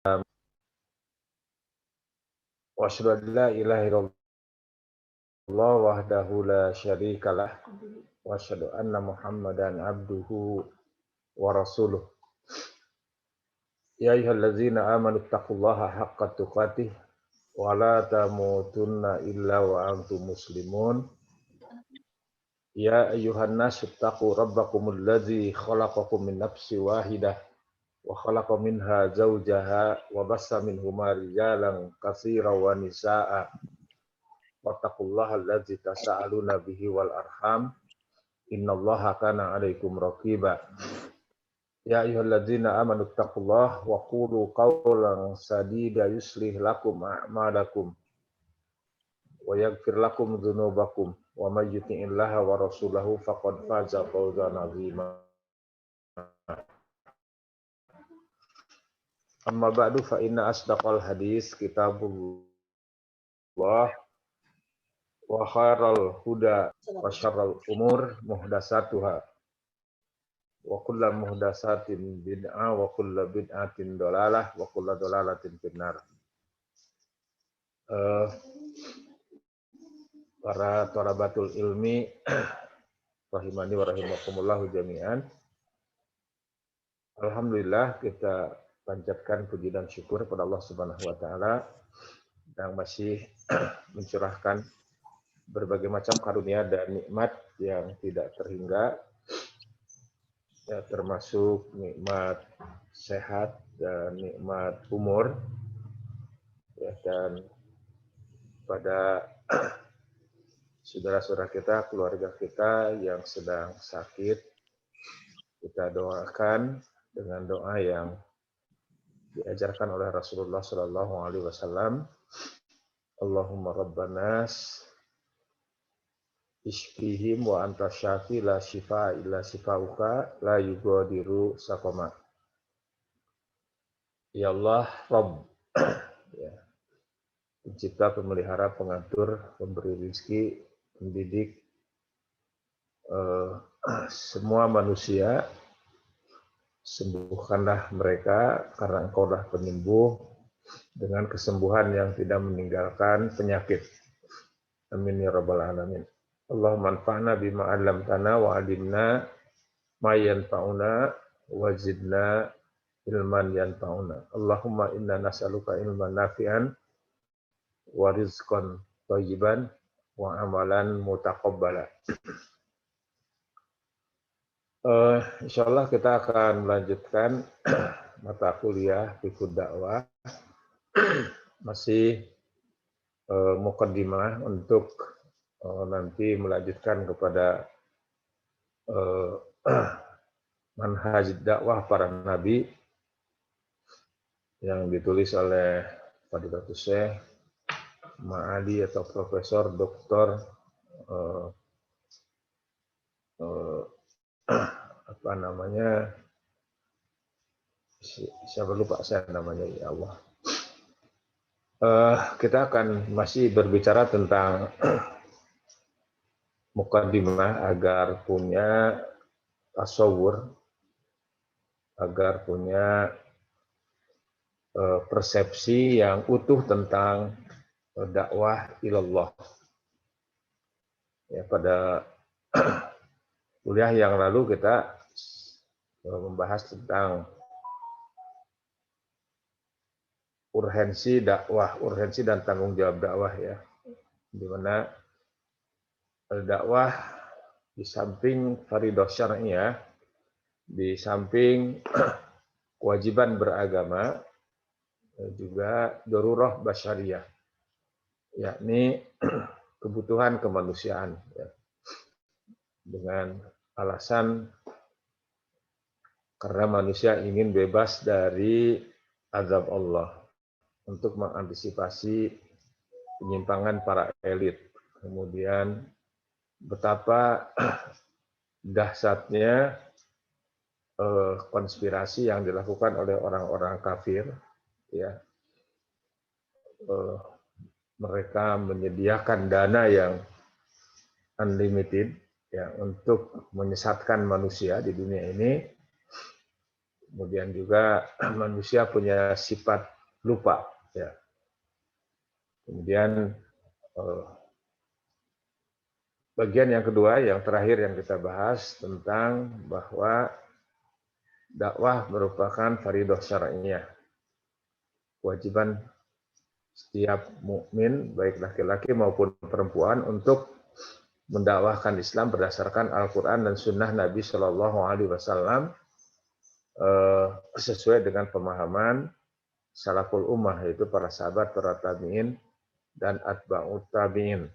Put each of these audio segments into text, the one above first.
Wa asyhadu an la ilaha illallah wahdahu la syarikalah wa asyhadu anna Muhammadan abduhu wa rasuluh. Ya ayyuhallazina amanu taqullaha haqqa tuqatih wa la tamutunna illa wa antum muslimun. Ya ayyuhan nasu taqu rabbakumul ladzi khalaqakum min nafsin wahidah wa khalaqa minha zawjaha wa bassa minhuma rijalan katsiran wa nisaa'a. Wattaqullaha allazi tasaaluna bihi wal arham innallaha kana 'alaikum raqiba. Ya ayyuhalladzina amanu taqullaha wa qulu qawlan sadida yuslih lakum a'malakum wa yaghfir lakum dzunubakum wa may yuti'illaha wa rasulahu faqad faza fawzan 'azima. Amma ba'du fa inna asdaqal hadis kitabullah wa khairal huda wa syarrul umur muhdatsatuha wa kullu muhdatsatin bid'ah wa kullu bid'atin dhalalah wa kullu dhalalatin finnar. Para thalabatul ilmi rahimani wa rahimakumullah jami'an. Alhamdulillah kita panjatkan puji dan syukur pada Allah Subhanahu wa taala yang masih mencurahkan berbagai macam karunia dan nikmat yang tidak terhingga, ya, termasuk nikmat sehat dan nikmat umur, ya, dan pada saudara-saudara kita, keluarga kita yang sedang sakit, kita doakan dengan doa yang diajarkan oleh Rasulullah Shallallahu Alaihi Wasallam. Allahumma Rabbanas Ishfihim wa anta syafi la shifa illa shifauka la yughadiru saqama. Ya Allah, Rabb, ya, pencipta, pemelihara, pengatur, pemberi rezeki, pendidik semua manusia, sembuhkanlah mereka karena Engkau adalah penyembuh dengan kesembuhan yang tidak meninggalkan penyakit. Amin ya rabbal alamin. Allahumma anfa'na bima 'allamtana wa 'allimna ma yanfa'una wa zidna ilman yanfa'una. Allahumma inna nas'aluka ilman nafi'an wa rizqan thayyiban wa amalan mutaqabbala. Insyaallah kita akan melanjutkan mata kuliah Fiqh Dakwah, masih muqaddimah untuk nanti melanjutkan kepada manhaj dakwah para nabi yang ditulis oleh Fadilatul Syekh Ma'ali atau Profesor Doktor apa namanya, siapa lupa saya namanya, ya Allah. Kita akan masih berbicara tentang muqaddimah agar punya tasawur, agar punya persepsi yang utuh tentang dakwah ilallah. Ya, pada kuliah yang lalu kita membahas tentang urgensi dakwah, urgensi dan tanggung jawab dakwah, ya, di mana dakwah di samping fardhu syar'iyah, di samping kewajiban beragama, juga darurah basyariyah, yakni kebutuhan kemanusiaan, ya, dengan alasan karena manusia ingin bebas dari azab Allah, untuk mengantisipasi penyimpangan para elit. Kemudian betapa dahsyatnya konspirasi yang dilakukan oleh orang-orang kafir, ya, mereka menyediakan dana yang unlimited, ya, untuk menyesatkan manusia di dunia ini, Kemudian juga manusia punya sifat lupa, ya. Kemudian bagian yang kedua, yang terakhir yang kita bahas tentang bahwa dakwah merupakan fardhu syar'iyyah, kewajiban setiap mukmin baik laki-laki maupun perempuan untuk mendakwahkan Islam berdasarkan Al-Quran dan Sunnah Nabi Shallallahu Alaihi Wasallam sesuai dengan pemahaman salaful ummah, yaitu para sahabat, para tabi'in, dan atba'ut tabi'in.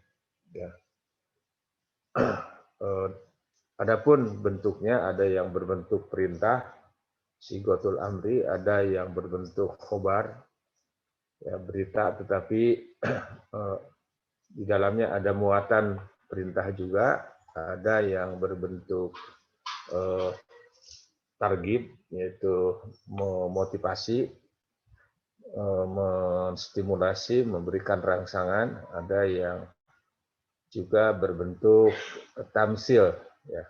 Ya. Adapun bentuknya ada yang berbentuk perintah, sigotul amri, ada yang berbentuk khobar, ya, berita, tetapi di dalamnya ada muatan perintah juga, ada yang berbentuk targib, yaitu memotivasi, menstimulasi, memberikan rangsangan, ada yang juga berbentuk tamsil, ya,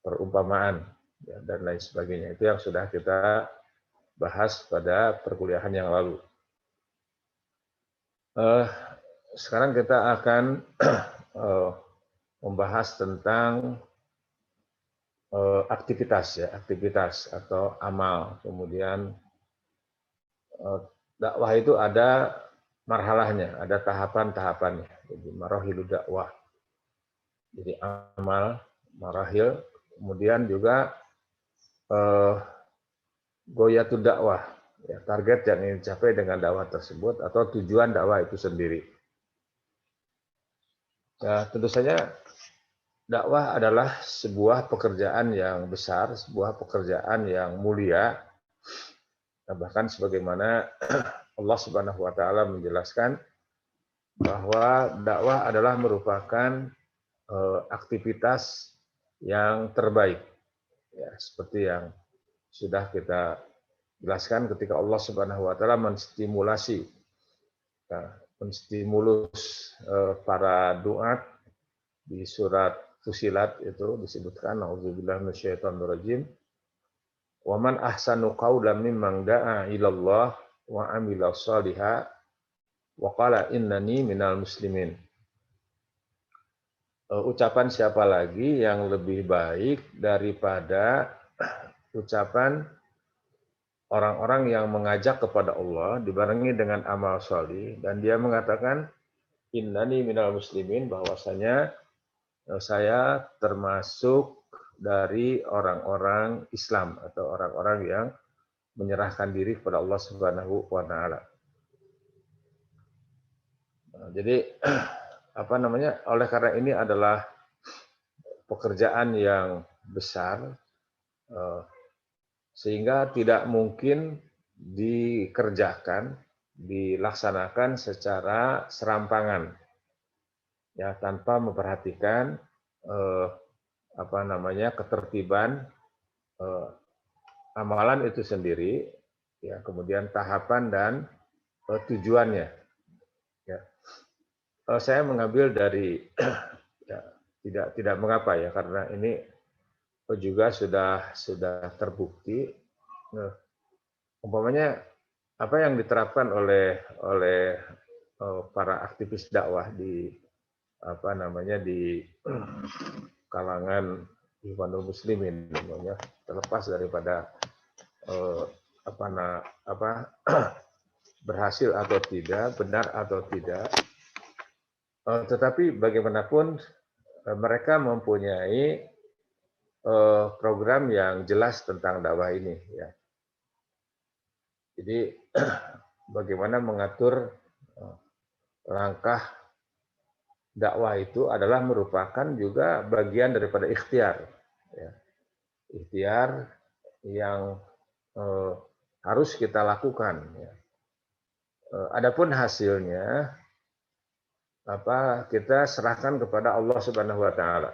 perumpamaan, ya, dan lain sebagainya. Itu yang sudah kita bahas pada perkuliahan yang lalu. Sekarang kita akan membahas tentang aktivitas, ya, aktivitas atau amal. Kemudian dakwah itu ada marhalahnya, ada tahapan-tahapannya. Jadi marahilud dakwah. Jadi amal, marahil, kemudian juga goyatud dakwah, ya, target yang ingin dicapai dengan dakwah tersebut atau tujuan dakwah itu sendiri. Ya, tentu saja dakwah adalah sebuah pekerjaan yang besar, sebuah pekerjaan yang mulia. Bahkan sebagaimana Allah Subhanahu wa taala menjelaskan bahwa dakwah adalah merupakan aktivitas yang terbaik. Ya, seperti yang sudah kita jelaskan ketika Allah Subhanahu wa taala menstimulasi, menstimulus para duat di surat Fusilat, itu disebutkan auzubillahi minasyaitonirrajim, wa man ahsanu qawlan mimman da'a ilallah wa amila shaliha wa qala innani minal muslimin. Ucapan siapa lagi yang lebih baik daripada ucapan orang-orang yang mengajak kepada Allah dibarengi dengan amal sholih, dan dia mengatakan innani minal muslimin, bahwasanya saya termasuk dari orang-orang Islam atau orang-orang yang menyerahkan diri kepada Allah Subhanahu wa taala. Jadi apa namanya? Oleh karena ini adalah pekerjaan yang besar, sehingga tidak mungkin dikerjakan, dilaksanakan secara serampangan, ya, tanpa memperhatikan apa namanya, ketertiban amalan itu sendiri, ya, kemudian tahapan dan tujuannya. Ya. Saya mengambil dari ya, tidak mengapa, ya, karena ini juga sudah terbukti. Umpamanya apa yang diterapkan oleh para aktivis dakwah di apa namanya, di kalangan Ikhwanul Muslimin, namanya, terlepas daripada berhasil atau tidak, benar atau tidak, tetapi bagaimanapun mereka mempunyai program yang jelas tentang dakwah ini, ya. Jadi bagaimana mengatur langkah dakwah itu adalah merupakan juga bagian daripada ikhtiar, ya. Ikhtiar yang harus kita lakukan, ya. Adapun hasilnya kita serahkan kepada Allah Subhanahu wa taala.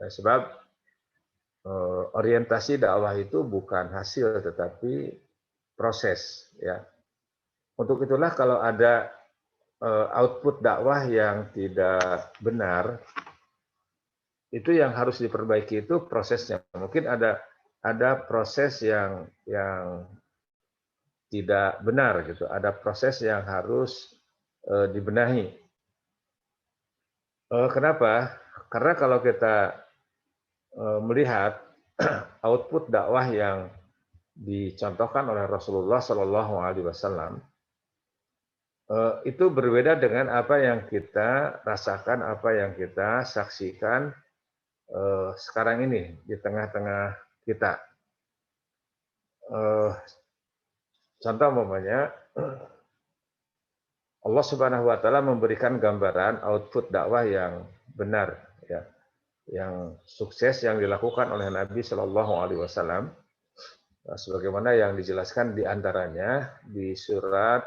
Sebab orientasi dakwah itu bukan hasil tetapi proses, ya. Untuk itulah kalau ada output dakwah yang tidak benar, itu yang harus diperbaiki itu prosesnya. Mungkin ada ada proses yang tidak benar gitu, ada proses yang harus dibenahi. Kenapa? Karena kalau kita melihat output dakwah yang dicontohkan oleh Rasulullah Shallallahu Alaihi Wasallam itu berbeda dengan apa yang kita rasakan, apa yang kita saksikan sekarang ini di tengah-tengah kita. Contoh umpamanya Allah Subhanahu Wa Taala memberikan gambaran output dakwah yang benar, ya, yang sukses yang dilakukan oleh Nabi Shallallahu Alaihi Wasallam, sebagaimana yang dijelaskan di antaranya di surat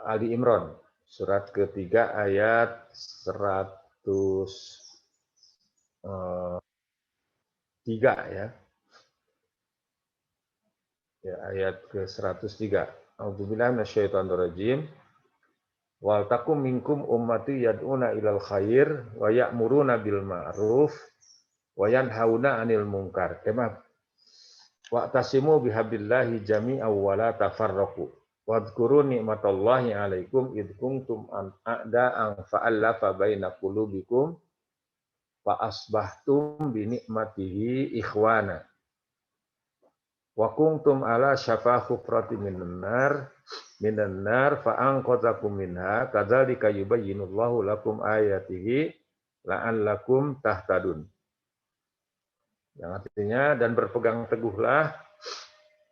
Ali Imran, surat ketiga ayat 103 ya. Ya, ayat ke-103. A'udzubillahi minasyaitonirrajim. Wal takum minkum ummati yad'una ilal khair wa ya'muruna bil ma'ruf wa yanhauna 'anil munkar. Wa'tasimu bihablillahi jami'an wa la tafarraqu. Wadhkuru ni'matallahi 'alaikum id kuntum a'da'an fa'alafa baina qulubikum fa asbahtum bi ni'matihi ikhwana. Wa kuntum ala syafa hufrati minan nar fa anqadhakum minha kadzalika yubayyinullahu lakum ayatihi la'allakum tahtadun. Yang artinya, dan berpegang teguhlah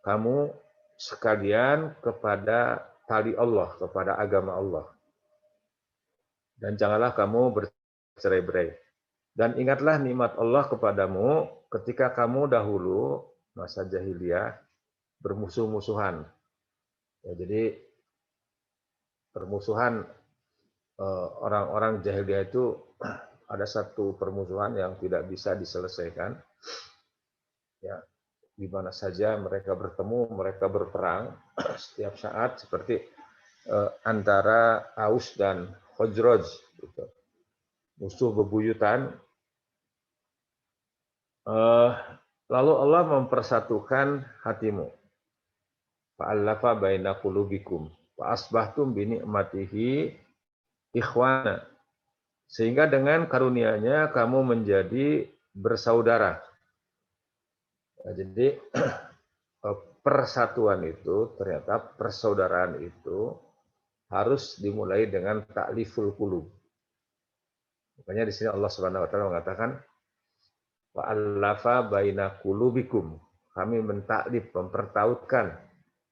kamu sekalian kepada tali Allah, kepada agama Allah. Dan janganlah kamu bercerai-berai. Dan ingatlah nikmat Allah kepadamu ketika kamu dahulu masa jahiliyah bermusuh-musuhan. Ya, jadi permusuhan orang-orang jahiliyah itu ada satu permusuhan yang tidak bisa diselesaikan. Ya, di mana saja mereka bertemu, mereka berperang setiap saat, seperti antara Aus dan Khazraj, gitu. Musuh bebuyutan. Lalu Allah mempersatukan hatimu. Fa'allafa baina qulubikum fa asbahtum bi ni'matihi ikhwana. Sehingga dengan karunia-Nya kamu menjadi bersaudara. Nah, jadi persatuan itu, ternyata persaudaraan itu harus dimulai dengan ta'liful qulub. Makanya di sini Allah Subhanahu wa taala mengatakan wa'allafa baina qulubikum. Kami mentaklif, mempertautkan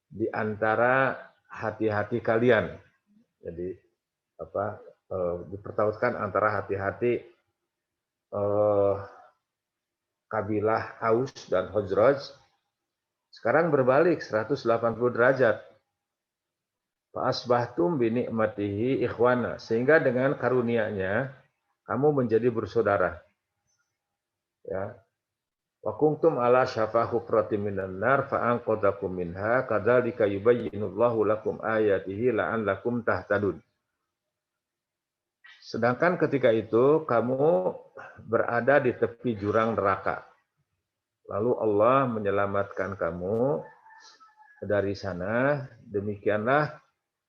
di antara hati-hati kalian. Jadi dipertautkan antara hati-hati kabilah Aus dan Khazraj. Sekarang berbalik 180 derajat. Fa'asbahtum bi ni'matihi ikhwana, sehingga dengan karunia-Nya kamu menjadi bersaudara. Ya. Wa kuntum ala syafa hufratin minan nar fa anqadhakum minha kadzalika yubayyinullahu lakum ayatihi la'allakum tahtadun. Sedangkan ketika itu kamu berada di tepi jurang neraka. Lalu Allah menyelamatkan kamu dari sana. Demikianlah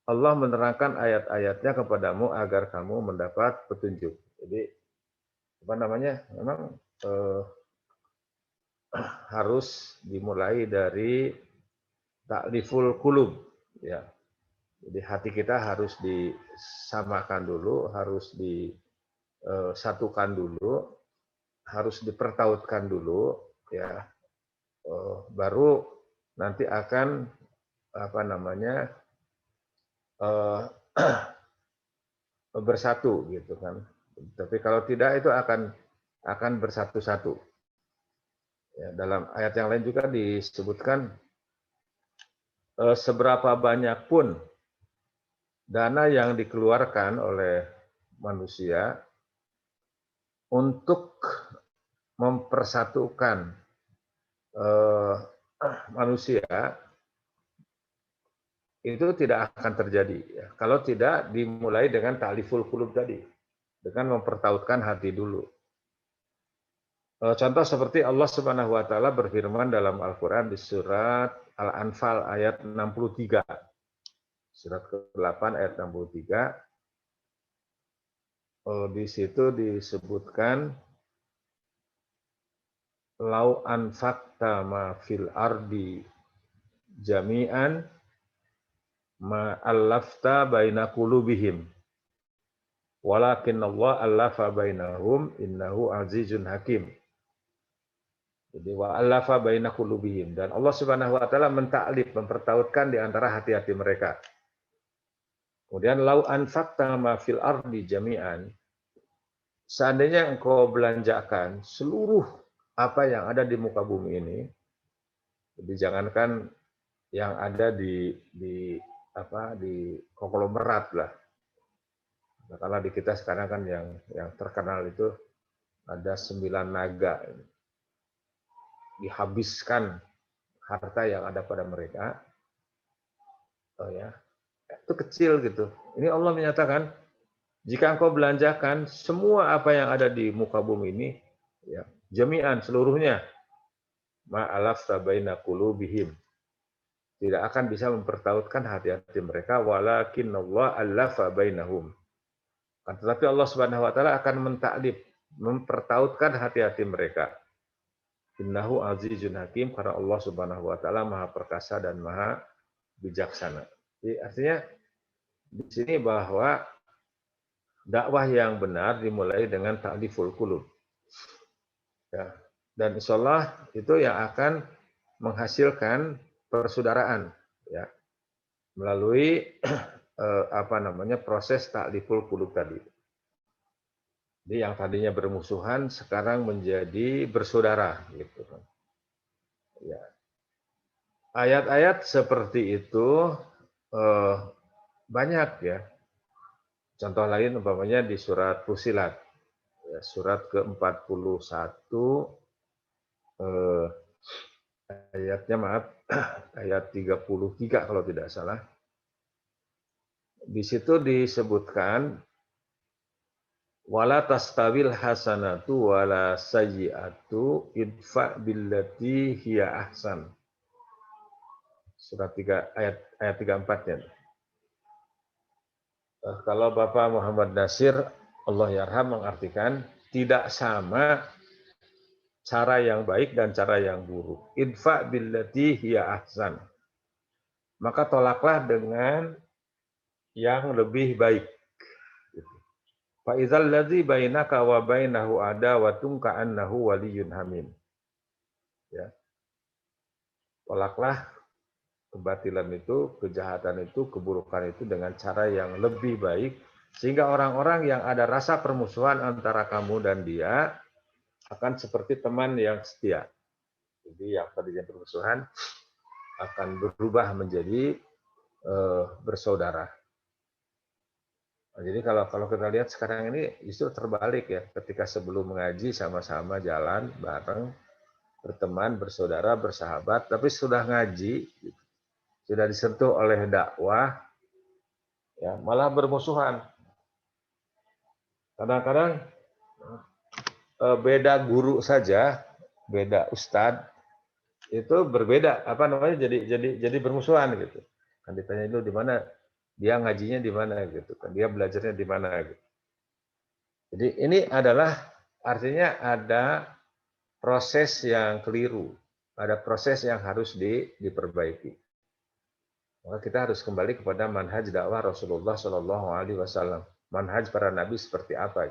Allah menerangkan ayat-ayatnya kepadamu agar kamu mendapat petunjuk. Jadi memang harus dimulai dari ta'liful qulub, ya. Jadi hati kita harus disamakan dulu, harus disatukan dulu, harus dipertautkan dulu, ya. Baru nanti akan bersatu gitu kan. Tapi kalau tidak itu akan bersatu-satu. Ya, dalam ayat yang lain juga disebutkan seberapa banyak pun dana yang dikeluarkan oleh manusia untuk mempersatukan manusia, itu tidak akan terjadi ya, kalau tidak dimulai dengan ta'liful qulub tadi, dengan mempertautkan hati dulu. Contoh seperti Allah Subhanahu wa taala berfirman dalam Al-Qur'an di surat Al-Anfal ayat 63. Surat ke-8 ayat 63. Di situ disebutkan lau anfaqta ma fil ardi jami'an ma allafta baina qulubihim walakin Allah allafa bainahum innahu azizun hakim. Jadi wa allafa baina qulubihim, dan Allah Subhanahu wa taala mentaklif, mempertautkan di antara hati-hati mereka. Kemudian lau anfaqta ma fil ardi jami'an, seandainya engkau belanjakan seluruh apa yang ada di muka bumi ini, jadi jangankan yang ada di konglomerat lah. Karena di kita sekarang kan yang terkenal itu ada 9 naga, dihabiskan harta yang ada pada mereka. Itu kecil gitu. Ini Allah menyatakan, jika engkau belanjakan semua apa yang ada di muka bumi ini, ya, jami'an seluruhnya, ma'alafta baina qulubihim, tidak akan bisa mempertautkan hati-hati mereka, walakin Allah allafa bainahum. Tetapi Allah Subhanahu wa taala akan mentaklif, mempertautkan hati-hati mereka. Innahu azizun hakim, karena Allah Subhanahu wa taala Maha perkasa dan Maha bijaksana. Jadi artinya di sini bahwa dakwah yang benar dimulai dengan ta'liful qulub. Ya. Dan insyaallah itu yang akan menghasilkan persaudaraan, ya, melalui proses ta'liful qulub tadi. Jadi yang tadinya bermusuhan sekarang menjadi bersaudara, gitu kan. Ya. Ayat-ayat seperti itu banyak, ya. Contoh lain umpamanya di surat Fussilat, ya, surat ke-41 ayatnya ayat 33 kalau tidak salah. Di situ disebutkan wala tastawil hasanatu wala sayyi'atu idfa billati hiya ahsan. Surat 3 ayat 34-nya. Kalau Bapak Muhammad Nasir Allah yarham mengartikan tidak sama cara yang baik dan cara yang buruk. Idfa billati hiya ahsan. Maka tolaklah dengan yang lebih baik. Fa idzal ladzi bainaka wa bainahu adawatun ka'annahu waliyyun hamim. Ya. Tolaklah kebatilan itu, kejahatan itu, keburukan itu dengan cara yang lebih baik, sehingga orang-orang yang ada rasa permusuhan antara kamu dan dia akan seperti teman yang setia. Jadi yang tadinya permusuhan akan berubah menjadi bersaudara. Nah, jadi kalau kita lihat sekarang ini justru terbalik, ya. Ketika sebelum mengaji sama-sama jalan bareng, berteman, bersaudara, bersahabat, tapi sudah ngaji, sudah disentuh oleh dakwah, ya, malah bermusuhan. Kadang-kadang beda guru saja, beda ustadz, itu berbeda, jadi bermusuhan gitu. Kan ditanya dulu di mana dia ngajinya, di mana gitu kan, dia belajarnya di mana gitu. Jadi ini adalah artinya ada proses yang keliru, ada proses yang harus diperbaiki. Maka kita harus kembali kepada manhaj dakwah Rasulullah Shallallahu Alaihi Wasallam, manhaj para nabi seperti apa.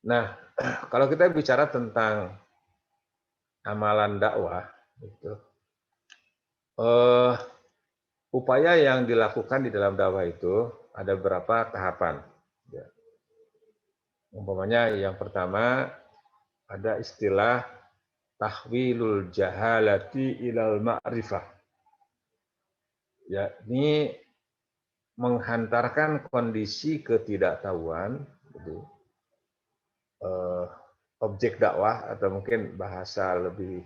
Nah, kalau kita bicara tentang amalan dakwah, itu, upaya yang dilakukan di dalam dakwah itu ada beberapa tahapan. Ya. Umpamanya yang pertama ada istilah tahwilul jahalati ilal ma'rifah. Ya, ini menghantarkan kondisi ketidaktahuan, gitu, objek dakwah, atau mungkin bahasa lebih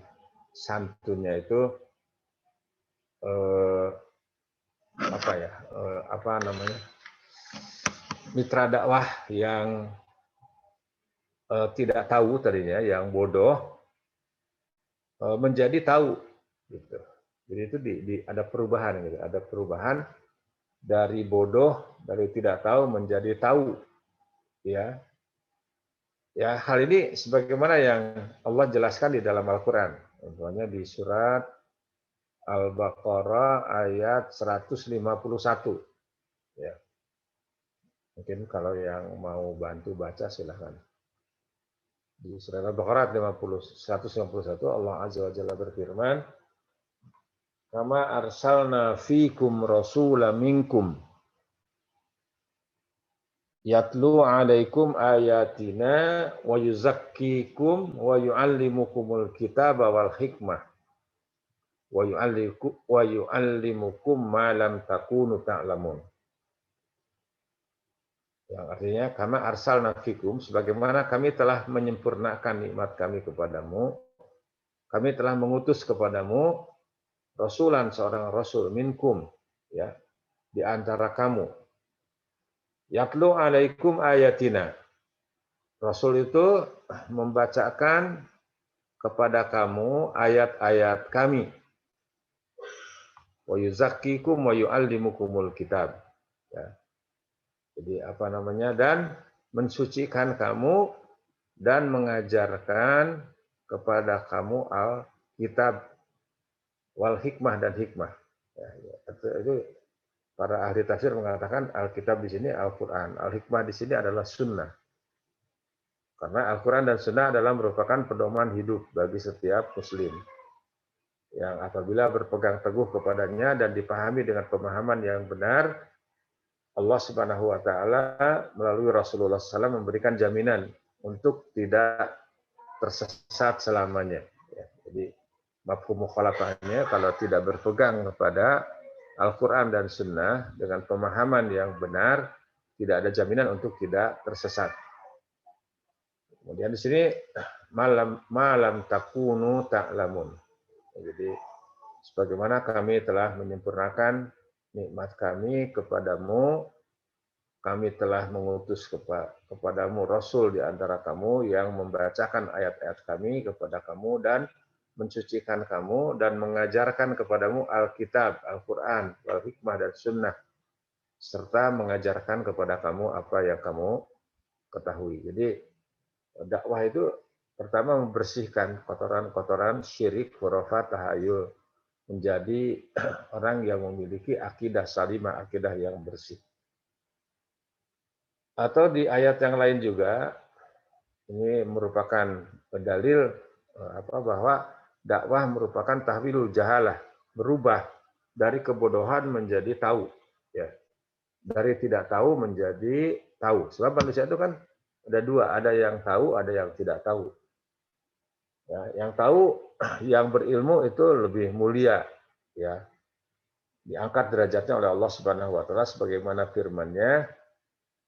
santunnya itu mitra dakwah yang tidak tahu tadinya, yang bodoh menjadi tahu, gitu. Jadi itu ada perubahan, gitu. Ada perubahan dari bodoh, dari tidak tahu menjadi tahu, ya. Ya, hal ini sebagaimana yang Allah jelaskan di dalam Al-Quran. Contohnya di surat Al-Baqarah ayat 151. Ya, mungkin kalau yang mau bantu baca silahkan. Di surat Al-Baqarah 151 Allah Azza wa Jalla berfirman, "Kama arsalna fikum rasula minkum yatlu alaikum ayatina wa yuzakkikum wa yuallimukumul kitaba wal hikmah wa yuallimukum ma lam takunu ta'lamun." Yang artinya, karena arsalna fikum, sebagaimana kami telah menyempurnakan nikmat kami kepadamu, kami telah mengutus kepadamu rasulan, seorang rasul minkum, ya, di antara kamu. Yatlu alaikum ayatina. Rasul itu membacakan kepada kamu ayat-ayat kami. Wa yuzakkikum wa yuallimukumul kitab. Ya. Jadi apa namanya, dan mensucikan kamu dan mengajarkan kepada kamu Alkitab wal hikmah dan hikmah. Ya, itu para ahli tafsir mengatakan Alkitab di sini Al-Quran, Al-Hikmah di sini adalah Sunnah. Karena Al-Quran dan Sunnah adalah merupakan pedoman hidup bagi setiap Muslim, yang apabila berpegang teguh kepadanya dan dipahami dengan pemahaman yang benar, Allah Subhanahu wa Ta'ala melalui Rasulullah SAW memberikan jaminan untuk tidak tersesat selamanya. Ya, jadi mafhum mukhalafahnya, kalau tidak berpegang kepada Al-Quran dan Sunnah dengan pemahaman yang benar, tidak ada jaminan untuk tidak tersesat. Kemudian di sini malam takunu ta'lamun. Jadi sebagaimana kami telah menyempurnakan nikmat kami kepadamu, kami telah mengutus kepadamu Rasul di antara kamu yang membacakan ayat-ayat kami kepada kamu dan mensucikan kamu dan mengajarkan kepadamu Alkitab, Al-Quran, Al-Hikmah, dan Sunnah, serta mengajarkan kepada kamu apa yang kamu ketahui. Jadi dakwah itu pertama membersihkan kotoran-kotoran syirik, khurafat, tahayul, menjadi orang yang memiliki akidah salimah, akidah yang bersih. Atau di ayat yang lain juga, ini merupakan dalil bahwa dakwah merupakan tahwilul jahalah, berubah dari kebodohan menjadi tahu, ya. Dari tidak tahu menjadi tahu. Sebab manusia itu kan ada dua, ada yang tahu, ada yang tidak tahu. Ya, yang tahu, yang berilmu itu lebih mulia, ya. Diangkat derajatnya oleh Allah Subhanahu wa Ta'ala sebagaimana firman-Nya,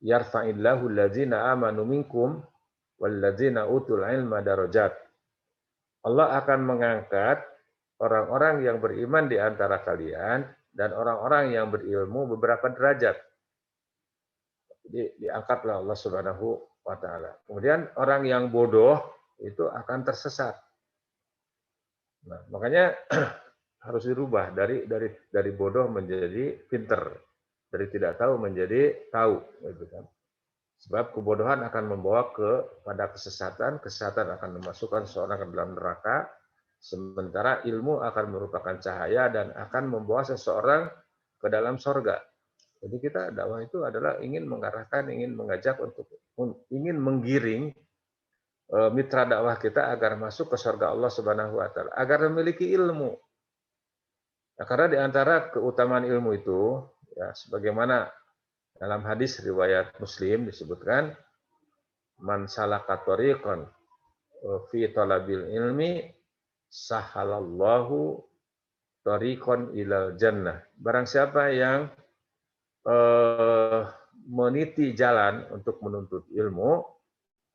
yarfa'illahu allazina amanu minkum wallazina utul ilma darajat. Allah akan mengangkat orang-orang yang beriman di antara kalian dan orang-orang yang berilmu beberapa derajat. Jadi diangkatlah Allah Subhanahu wa Ta'ala. Kemudian orang yang bodoh itu akan tersesat. Nah, makanya harus dirubah dari bodoh menjadi pinter, dari tidak tahu menjadi tahu, gitu kan. Sebab kebodohan akan membawa kepada kesesatan, kesesatan akan memasukkan seorang ke dalam neraka, sementara ilmu akan merupakan cahaya dan akan membawa seseorang ke dalam sorga. Jadi kita dakwah itu adalah ingin mengarahkan, ingin mengajak ingin menggiring mitra dakwah kita agar masuk ke surga Allah Subhanahu wa Ta'ala, agar memiliki ilmu. Nah, karena di antara keutamaan ilmu itu, ya, sebagaimana dalam hadis riwayat Muslim disebutkan, man salaka tariqan fi talabil ilmi sahalallahu tariqan ilal jannah. Barang siapa yang meniti jalan untuk menuntut ilmu,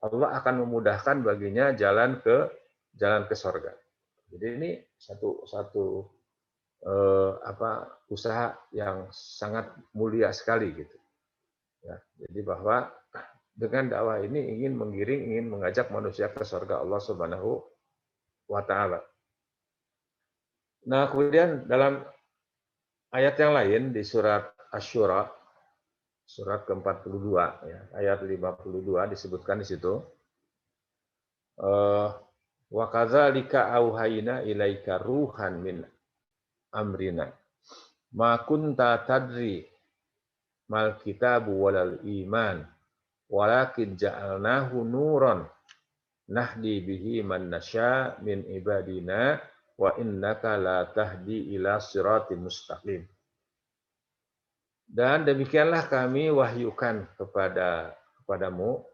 Allah akan memudahkan baginya jalan ke sorga. Jadi ini satu usaha yang sangat mulia sekali, gitu. Ya, jadi bahwa dengan dakwah ini ingin menggiring, ingin mengajak manusia ke surga Allah Subhanahu wa taala. Nah, kemudian dalam ayat yang lain di surat Asy-Syura surat ke-42 ya, ayat 52 disebutkan di situ wa kadzalika auhayna ilaika ruhan min amrina ma kunta tadri mal kitabu walal iman walakin ja'alnahu nuran nahdi bihi man nasya min ibadina wa innaka la tahdi ila siratim mustaqim. Dan demikianlah kami wahyukan kepadamu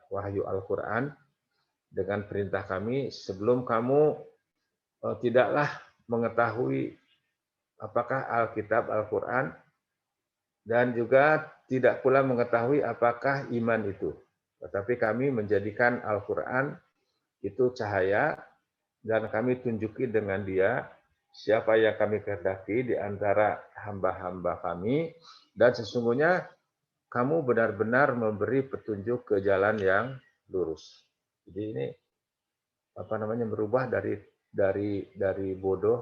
wahyu Al-Qur'an dengan perintah kami sebelum kamu tidaklah mengetahui apakah Alkitab Al-Qur'an dan juga tidak pula mengetahui apakah iman itu. Tetapi kami menjadikan Al-Qur'an itu cahaya dan kami tunjuki dengan dia siapa yang kami kehendaki di antara hamba-hamba kami dan sesungguhnya kamu benar-benar memberi petunjuk ke jalan yang lurus. Jadi ini apa namanya berubah dari bodoh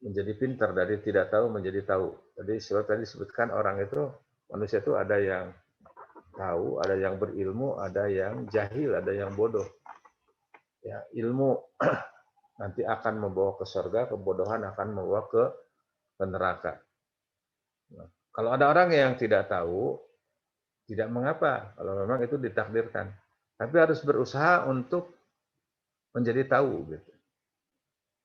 menjadi pintar, dari tidak tahu menjadi tahu. Jadi sebab tadi disebutkan orang itu manusia itu ada yang tahu, ada yang berilmu, ada yang jahil, ada yang bodoh. Ya, ilmu nanti akan membawa ke surga, kebodohan akan membawa ke neraka. Nah, kalau ada orang yang tidak tahu, tidak mengapa kalau memang itu ditakdirkan. Tapi harus berusaha untuk menjadi tahu gitu.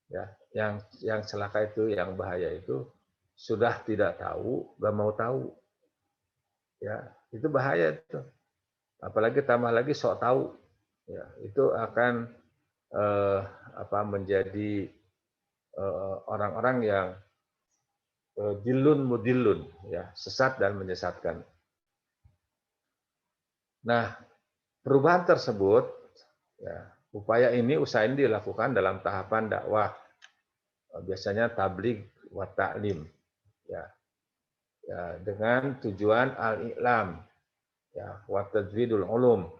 Ya, yang celaka itu, yang bahaya itu sudah tidak tahu, gak mau tahu. Ya, itu bahaya itu. Apalagi tambah lagi sok tahu. Ya, itu akan menjadi orang-orang yang dilun mudilun, ya, sesat dan menyesatkan. Nah, perubahan tersebut, ya, usaha ini dilakukan dalam tahapan dakwah, biasanya tabligh wa ta'lim, ya, dengan tujuan al-i'lam, ya, wa tajwidul ulum,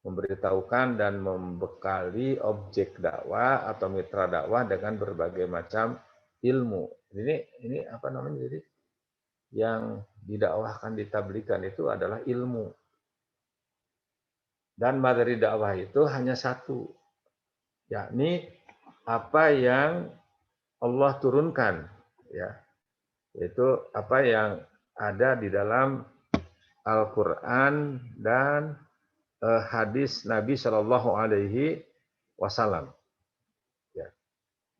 memberitahukan dan membekali objek dakwah atau mitra dakwah dengan berbagai macam ilmu. Ini apa namanya? Jadi yang didakwahkan, ditablighkan itu adalah ilmu. Dan materi dakwah itu hanya satu, yakni apa yang Allah turunkan, ya, yaitu apa yang ada di dalam Al-Quran dan hadis Nabi Shallallahu Alaihi Wasallam. Ya,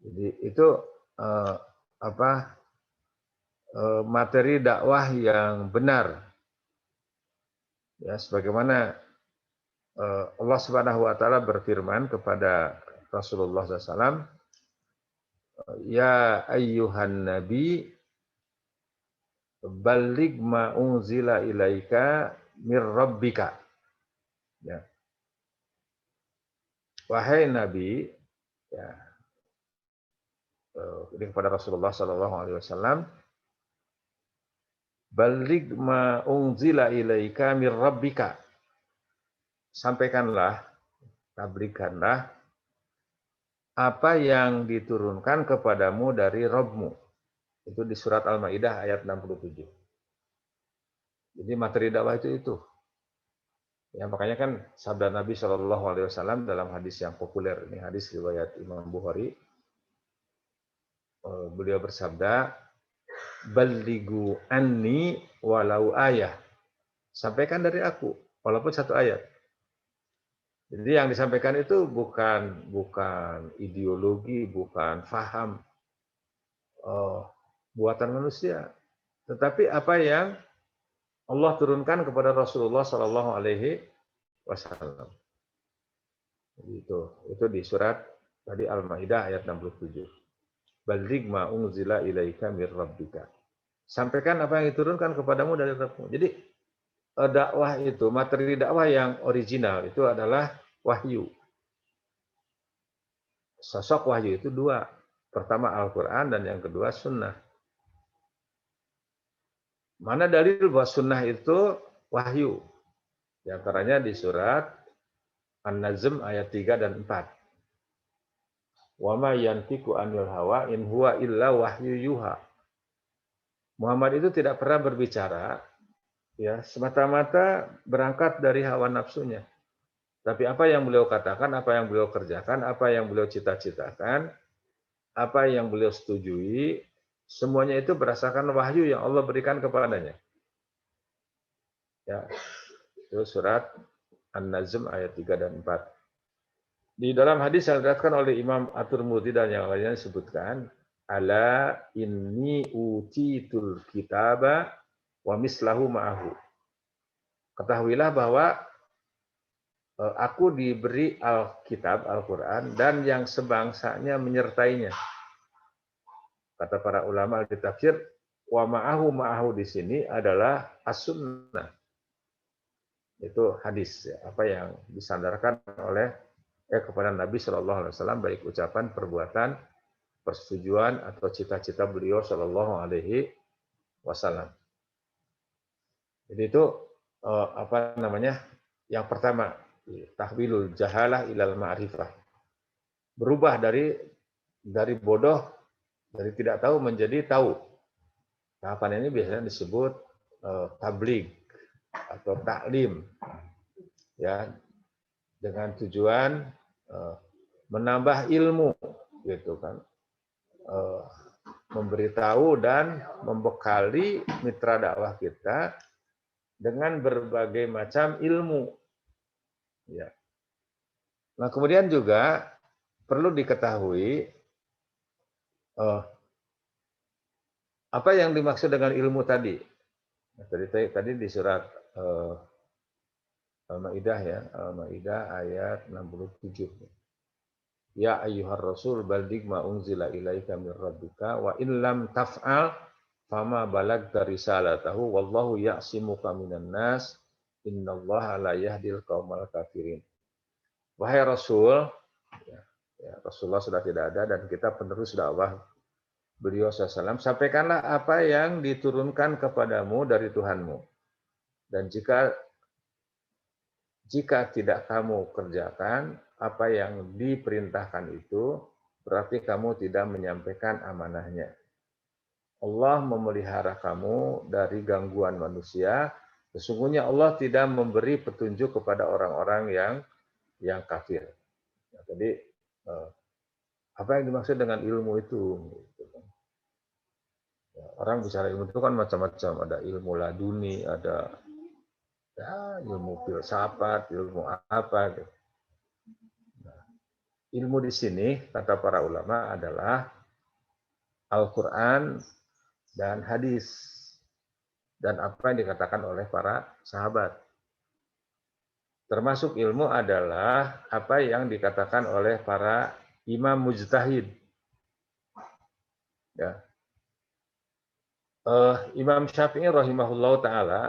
jadi itu materi dakwah yang benar, ya, sebagaimana Allah Subhanahu Wa Taala berfirman kepada Rasulullah SAW, ya ayyuhan nabi balligh ma unzila ilaika mir rabbika. Ya. Wahai Nabi, ya, ini kepada Rasulullah Sallallahu Alaihi Wasallam, balligh ma unzila ilaika mir rabbika. Sampaikanlah, tablighkanlah apa yang diturunkan kepadamu dari Rabbmu. Itu di surat Al-Maidah ayat 67. Jadi materi dakwah itu. Ya, makanya kan sabda Nabi Shallallahu Alaihi Wasallam dalam hadis yang populer, ini hadis riwayat Imam Bukhari, beliau bersabda, ballighu anni walau ayah. Sampaikan dari aku, walaupun satu ayat. Jadi yang disampaikan itu bukan ideologi, bukan faham buatan manusia, tetapi apa yang Allah turunkan kepada Rasulullah Shallallahu Alaihi Wasallam. Itu di surat tadi Al-Maidah ayat 67. Balligh ma unzila ilaika mir rabbika. Sampaikan apa yang diturunkan kepadamu dari Rabbmu. Jadi dakwah itu, materi dakwah yang original itu adalah wahyu. Sosok wahyu itu dua. Pertama Al-Quran dan yang kedua sunnah. Mana dalil bahwa sunnah itu wahyu? Di antaranya di surat An-Najm ayat 3 dan 4. Wa ma yantiqu anil hawa in huwa illa wahyu yuha. Muhammad itu tidak pernah berbicara ya semata-mata berangkat dari hawa nafsunya. Tapi apa yang beliau katakan, apa yang beliau kerjakan, apa yang beliau cita-citakan, apa yang beliau setujui, semuanya itu berdasarkan wahyu yang Allah berikan kepadanya. Ya, itu surat An-Najm ayat 3 dan 4. Di dalam hadis yang diriwayatkan oleh Imam At-Tirmidzi dan yang lainnya disebutkan, ala inni utitul kitaba wa mislahu ma'ahu. Ketahuilah bahwa aku diberi Alkitab, Al-Quran, dan yang sebangsanya menyertainya. Kata para ulama di tafsir, wa ma'ahu di sini adalah as-sunnah. Itu hadis, ya, apa yang disandarkan oleh kepada Nabi Shallallahu Alaihi Wasallam, baik ucapan, perbuatan, persetujuan atau cita-cita beliau Shallallahu Alaihi Wasallam. Jadi itu apa namanya? Yang pertama, tahwilul jahalah ilal ma'rifah. Berubah dari bodoh, dari tidak tahu menjadi tahu. Tahapan ini biasanya disebut tabligh atau taklim, ya, dengan tujuan menambah ilmu, gitu kan, memberitahu dan membekali mitra dakwah kita dengan berbagai macam ilmu. Ya. Nah, kemudian juga perlu diketahui apa yang dimaksud dengan ilmu tadi. Nah, tadi di surat Al-Maidah, ya, Al-Maidah ayat 67. Ya ayyuhar rasul balligh ma unzila ilaika mir rabbika wa in lam taf'al fama balagta risalatahu wallahu ya'simuka minan nas innallaha la yahdil qaumal kafirin. Wahai Rasul, ya, Rasulullah sudah tidak ada dan kita penerus dakwah beliau SAW, sampaikanlah apa yang diturunkan kepadamu dari Tuhanmu. Dan jika tidak kamu kerjakan apa yang diperintahkan itu, berarti kamu tidak menyampaikan amanahnya. Allah memelihara kamu dari gangguan manusia. Sesungguhnya Allah tidak memberi petunjuk kepada orang-orang yang kafir. Nah, jadi apa yang dimaksud dengan ilmu itu? Orang bicara ilmu itu kan macam-macam. Ada ilmu laduni, ada ya, ilmu filsafat, ilmu apa gitu. Ilmu di sini, kata para ulama, adalah Al-Quran dan hadis. Dan apa yang dikatakan oleh para sahabat. Termasuk ilmu adalah apa yang dikatakan oleh para imam mujtahid. Ya. Imam Syafi'i rahimahullah ta'ala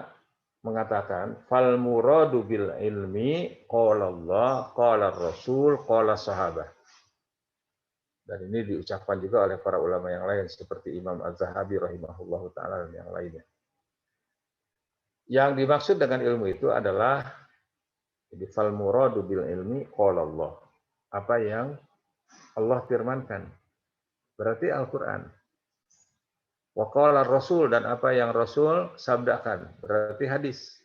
mengatakan, fal muradu bil ilmi qala Allah, qala Rasul, qala sahabah. Dan ini diucapkan juga oleh para ulama yang lain seperti Imam Az-Zahabi rahimahullah ta'ala dan yang lainnya. Yang dimaksud dengan ilmu itu adalah fal muradu bil ilmi qala Allah. Apa yang Allah firmankan. Berarti Al-Qur'an. Wa qala Rasul, dan apa yang Rasul sabdakan. Berarti hadis.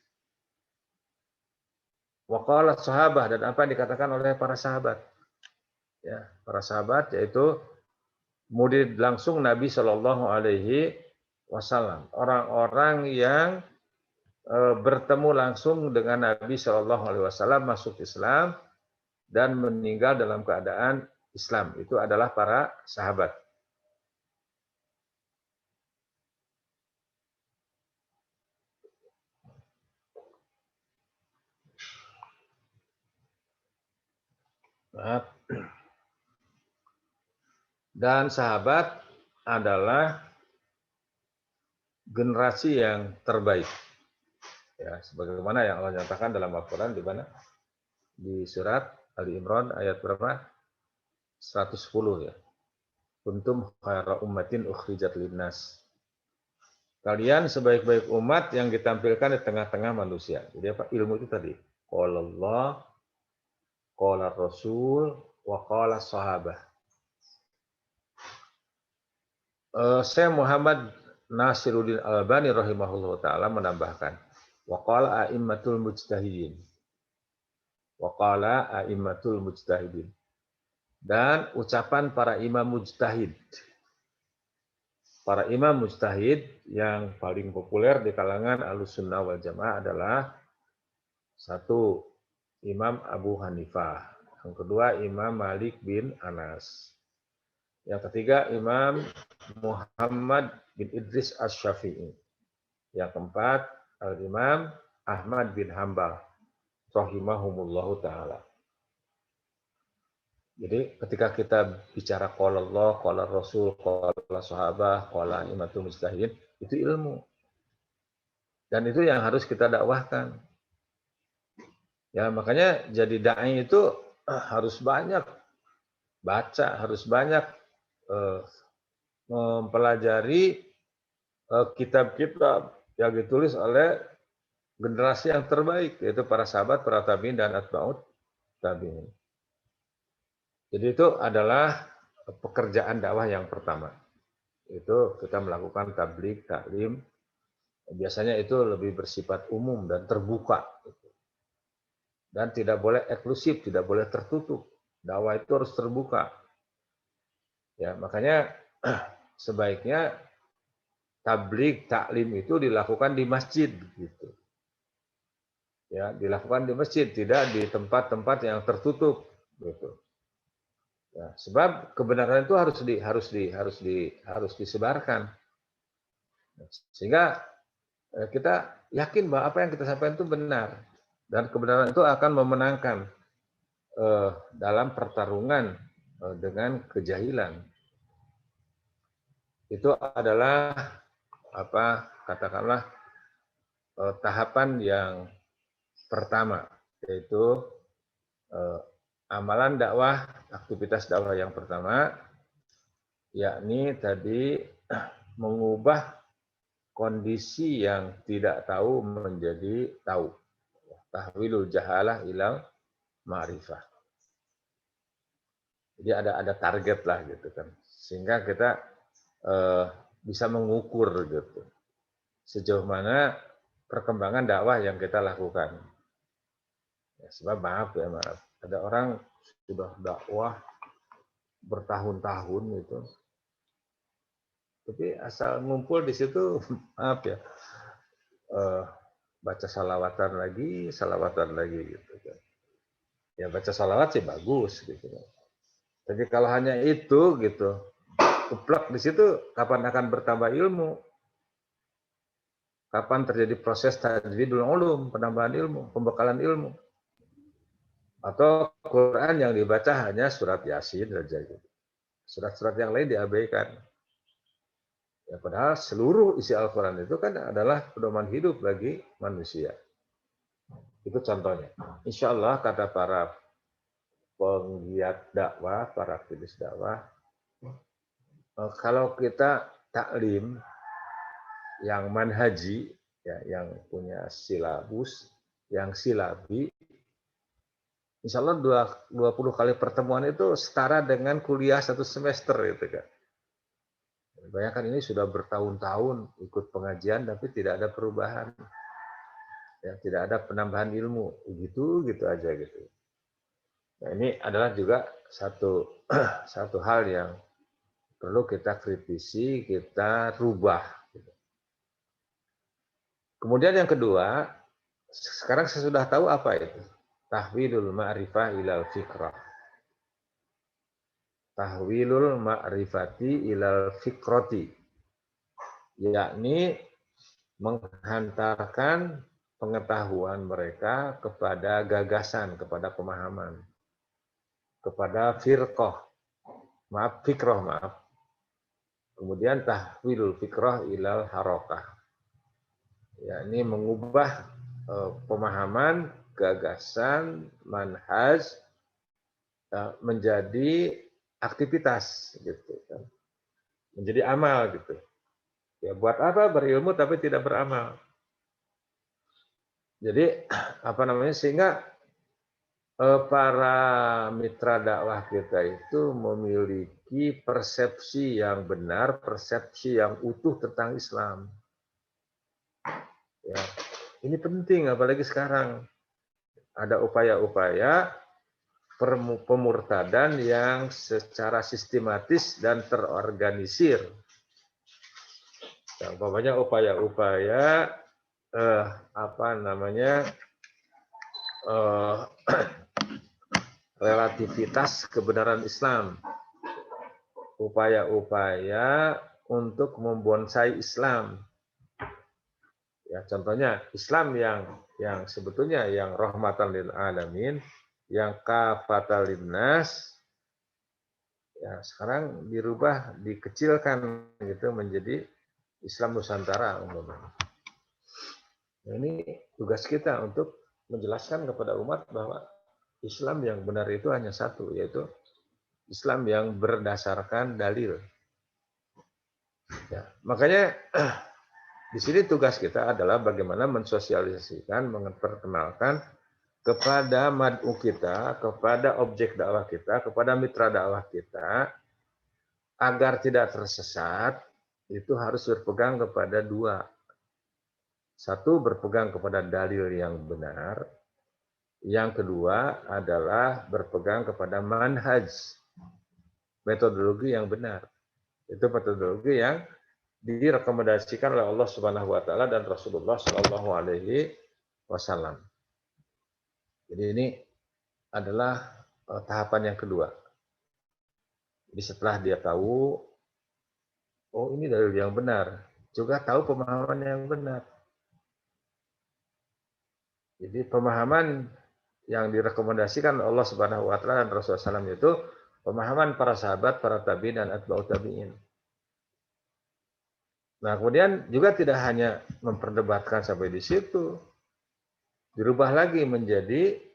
Wa qala sahabah, dan apa yang dikatakan oleh para sahabat. Ya, para sahabat yaitu murid langsung Nabi Shallallahu Alaihi Wasallam, orang-orang yang bertemu langsung dengan Nabi Shallallahu Alaihi Wasallam, masuk Islam dan meninggal dalam keadaan Islam, itu adalah para sahabat. Dan sahabat adalah generasi yang terbaik. Ya, sebagaimana yang Allah nyatakan dalam Al-Quran di mana? Di surat Ali Imran ayat berapa? 110 ya. Kuntum khaira ummatin ukhrijat linnas. Kalian sebaik-baik umat yang ditampilkan di tengah-tengah manusia. Jadi apa? Ilmu itu tadi. Qala Allah, qala Rasul, wa qala sahabah. Saya Muhammad Nasiruddin Albani rahimahullah taala menambahkan, wa qala a'immatul mujtahidin. Wa qala a'immatul mujtahidin. Dan ucapan para imam mujtahid. Para imam mujtahid yang paling populer di kalangan Ahlussunnah wal Jamaah adalah satu, Imam Abu Hanifah. Yang kedua, Imam Malik bin Anas. Yang ketiga, Imam Muhammad bin Idris Asy-Syafi'i. Yang keempat, Al-Imam Ahmad bin Hambal rahimahumullahu taala. Jadi ketika kita bicara qala Allah, qala Rasul, qala sahabah, qala imatul mujtahidin, itu ilmu. Dan itu yang harus kita dakwahkan. Ya, makanya jadi dai itu harus banyak baca, harus banyak mempelajari kitab-kitab yang ditulis oleh generasi yang terbaik, yaitu para sahabat, para tabi'in dan atba'ut tabi'in. Jadi itu adalah pekerjaan dakwah yang pertama. Itu kita melakukan tabligh, taklim. Biasanya itu lebih bersifat umum dan terbuka. Dan tidak boleh eksklusif, tidak boleh tertutup. Dakwah itu harus terbuka. Ya, makanya sebaiknya tabligh, taklim itu dilakukan di masjid gitu. Ya, dilakukan di masjid, tidak di tempat-tempat yang tertutup gitu. Ya, sebab kebenaran itu harus disebarkan. Sehingga kita yakin bahwa apa yang kita sampaikan itu benar dan kebenaran itu akan memenangkan dalam pertarungan dengan kejahilan. Itu adalah apa katakanlah tahapan yang pertama, yaitu amalan dakwah, aktivitas dakwah yang pertama, yakni tadi mengubah kondisi yang tidak tahu menjadi tahu. Tahwilul jahalah ilal ma'rifah. Jadi ada target lah gitu kan, sehingga kita bisa mengukur gitu sejauh mana perkembangan dakwah yang kita lakukan. Ya, sebab maaf, ada orang sudah dakwah bertahun-tahun gitu, tapi asal ngumpul di situ maaf ya, baca salawatan lagi gitu kan. Ya baca salawat sih bagus gitu. Tapi kalau hanya itu gitu, keplak di situ, kapan akan bertambah ilmu? Kapan terjadi proses tajdidul ulum, penambahan ilmu, pembekalan ilmu? Atau Quran yang dibaca hanya surat Yasin saja gitu. Surat-surat yang lain diabaikan. Ya, padahal seluruh isi Al-Quran itu kan adalah pedoman hidup bagi manusia. Itu contohnya. Insya Allah kata para penggiat dakwah, para aktivis dakwah, kalau kita taklim yang manhaji, ya, yang punya silabus, yang silabi, insya Allah 20 kali pertemuan itu setara dengan kuliah 1 semester gitu kan. Bayangkan ini sudah bertahun-tahun ikut pengajian tapi tidak ada perubahan. Ya, tidak ada penambahan ilmu. Gitu aja gitu. Nah, ini adalah juga satu hal yang perlu kita kritisi, kita rubah. Kemudian yang kedua, sekarang saya sudah tahu apa itu. Tahwilul ma'rifah ilal fikrah. Tahwilul ma'rifati ilal fikrati. Yakni menghantarkan pengetahuan mereka kepada gagasan, kepada pemahaman, kepada firqah. Fikrah. Kemudian tahwilul fikrah ilal harokah. Yakni mengubah pemahaman, gagasan, manhaj menjadi aktivitas gitu kan. Menjadi amal gitu. Ya, buat apa berilmu tapi tidak beramal? Jadi apa namanya, sehingga para mitra dakwah kita itu memiliki persepsi yang benar, persepsi yang utuh tentang Islam. Ya, ini penting apalagi sekarang ada upaya-upaya pemurtadan yang secara sistematis dan terorganisir. Ya, umpamanya upaya-upaya apa namanya relativitas kebenaran Islam, upaya-upaya untuk membonsai Islam. Ya, contohnya Islam yang sebetulnya yang rahmatan lil alamin, yang kafatan linnas, ya sekarang dirubah, dikecilkan gitu menjadi Islam Nusantara umpamanya. Nah, ini tugas kita untuk menjelaskan kepada umat bahwa Islam yang benar itu hanya satu, yaitu Islam yang berdasarkan dalil. Ya, makanya di sini tugas kita adalah bagaimana mensosialisasikan, memperkenalkan kepada mad'u kita, kepada objek dakwah kita, kepada mitra dakwah kita, agar tidak tersesat, itu harus berpegang kepada dua. Satu, berpegang kepada dalil yang benar. Yang kedua adalah berpegang kepada manhaj, metodologi yang benar. Itu metodologi yang direkomendasikan oleh Allah Subhanahu wa taala dan Rasulullah Shallallahu alaihi wasallam. Jadi ini adalah tahapan yang kedua. Jadi setelah dia tahu, oh ini dalil yang benar, juga tahu pemahaman yang benar. Jadi pemahaman yang direkomendasikan Allah Subhanahu wa taala dan Rasulullah SAW itu pemahaman para sahabat, para tabi'in dan atba'ut tabi'in. Nah, kemudian juga tidak hanya memperdebatkan sampai di situ, dirubah lagi menjadi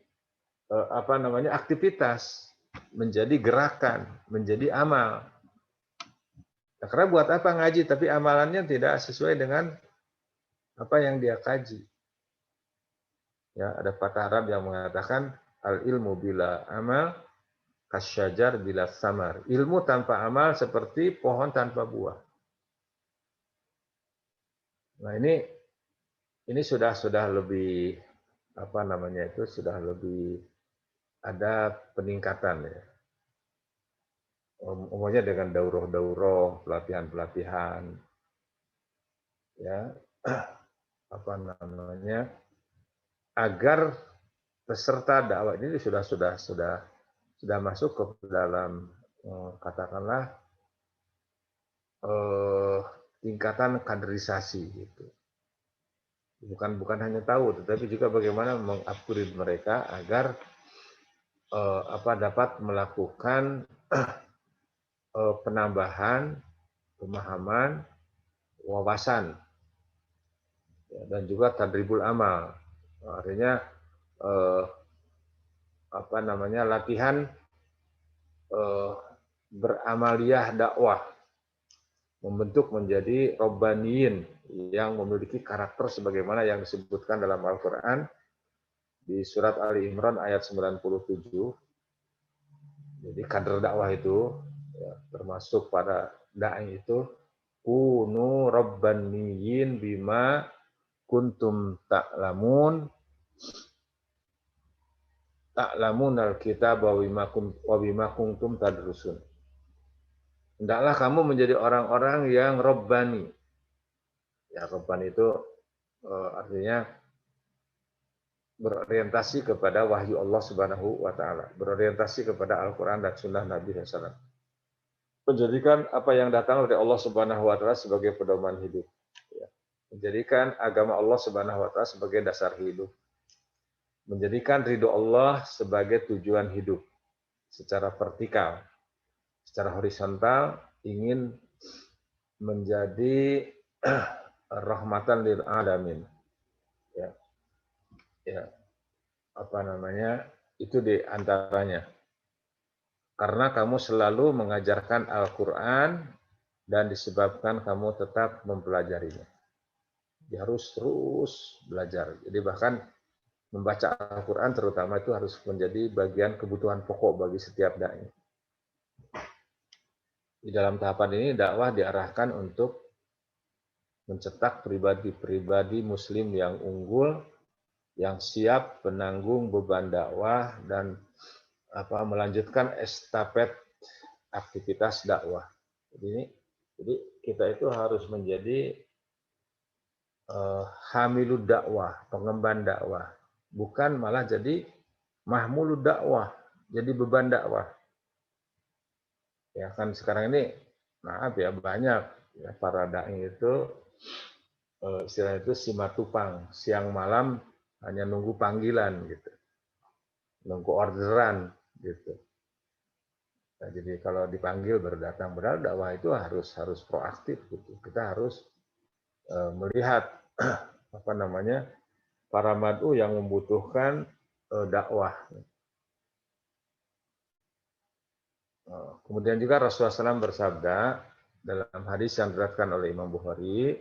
apa namanya, aktivitas, menjadi gerakan, menjadi amal. Nah, karena buat apa ngaji tapi amalannya tidak sesuai dengan apa yang dia kaji. Ya, ada patah Arab yang mengatakan al ilmu bila amal kasyajar bila samar. Ilmu tanpa amal seperti pohon tanpa buah. Nah, ini sudah lebih apa namanya itu, sudah lebih ada peningkatan ya. Umumnya dengan daurah-daurah, pelatihan-pelatihan, ya, apa namanya, agar peserta dakwah ini sudah masuk ke dalam katakanlah tingkatan kaderisasi gitu. Bukan hanya tahu, tetapi juga bagaimana mengupgrade mereka agar dapat melakukan penambahan pemahaman, wawasan, ya, dan juga tadribul amal. Artinya latihan beramaliyah dakwah, membentuk menjadi robbaniyin yang memiliki karakter sebagaimana yang disebutkan dalam Al-Quran di surat Ali Imran ayat 97. Jadi kader dakwah itu ya, termasuk pada da'i itu kunu rabbaniyin bima kuntum ta'lamun al-kitab wa bima kuntum tadrusun. Hendaklah kamu menjadi orang-orang yang rabbani. Ya, rabbani itu artinya berorientasi kepada wahyu Allah Subhanahu wa taala, berorientasi kepada Al-Qur'an dan sunnah Nabi SAW. Menjadikan apa yang datang dari Allah Subhanahu wa taala sebagai pedoman hidup. Ya. Menjadikan agama Allah Subhanahu wa taala sebagai dasar hidup. Menjadikan ridho Allah sebagai tujuan hidup secara vertikal. Secara horizontal ingin menjadi rahmatan lil alamin. Ya. Ya. Apa namanya? Itu di antaranya. Karena kamu selalu mengajarkan Al-Qur'an dan disebabkan kamu tetap mempelajarinya. Dia harus terus belajar. Jadi bahkan membaca Al-Quran terutama itu harus menjadi bagian kebutuhan pokok bagi setiap dai. Di dalam tahapan ini dakwah diarahkan untuk mencetak pribadi-pribadi muslim yang unggul, yang siap menanggung beban dakwah dan melanjutkan estafet aktivitas dakwah. Jadi kita itu harus menjadi hamilud dakwah, pengemban dakwah, bukan malah jadi mahmulud dakwah, jadi beban dakwah. Ya kan sekarang ini, maaf ya, banyak ya, para dai itu istilahnya itu simatupang, siang malam hanya nunggu panggilan gitu, nunggu orderan gitu. Nah, jadi kalau dipanggil berdatang, padahal dakwah itu harus proaktif gitu. Kita harus melihat para mad'u yang membutuhkan dakwah. Kemudian juga Rasulullah SAW bersabda dalam hadis yang diriwayatkan oleh Imam Bukhari,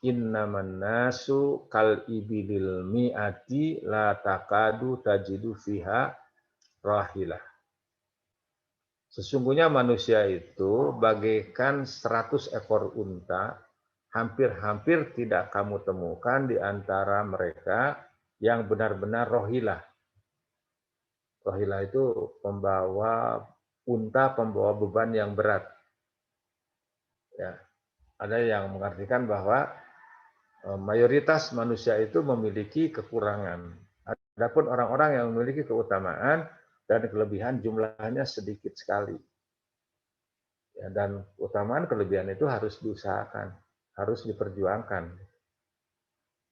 innaman nasu kal ibilil mi'ati la takadu tajidu fiha rahilah. Sesungguhnya manusia itu bagaikan 100 ekor unta, hampir-hampir tidak kamu temukan di antara mereka yang benar-benar rohilah. Rohilah itu pembawa unta, pembawa beban yang berat. Ya, ada yang mengartikan bahwa mayoritas manusia itu memiliki kekurangan. Adapun orang-orang yang memiliki keutamaan dan kelebihan jumlahnya sedikit sekali. Ya, dan keutamaan kelebihan itu harus diusahakan, harus diperjuangkan.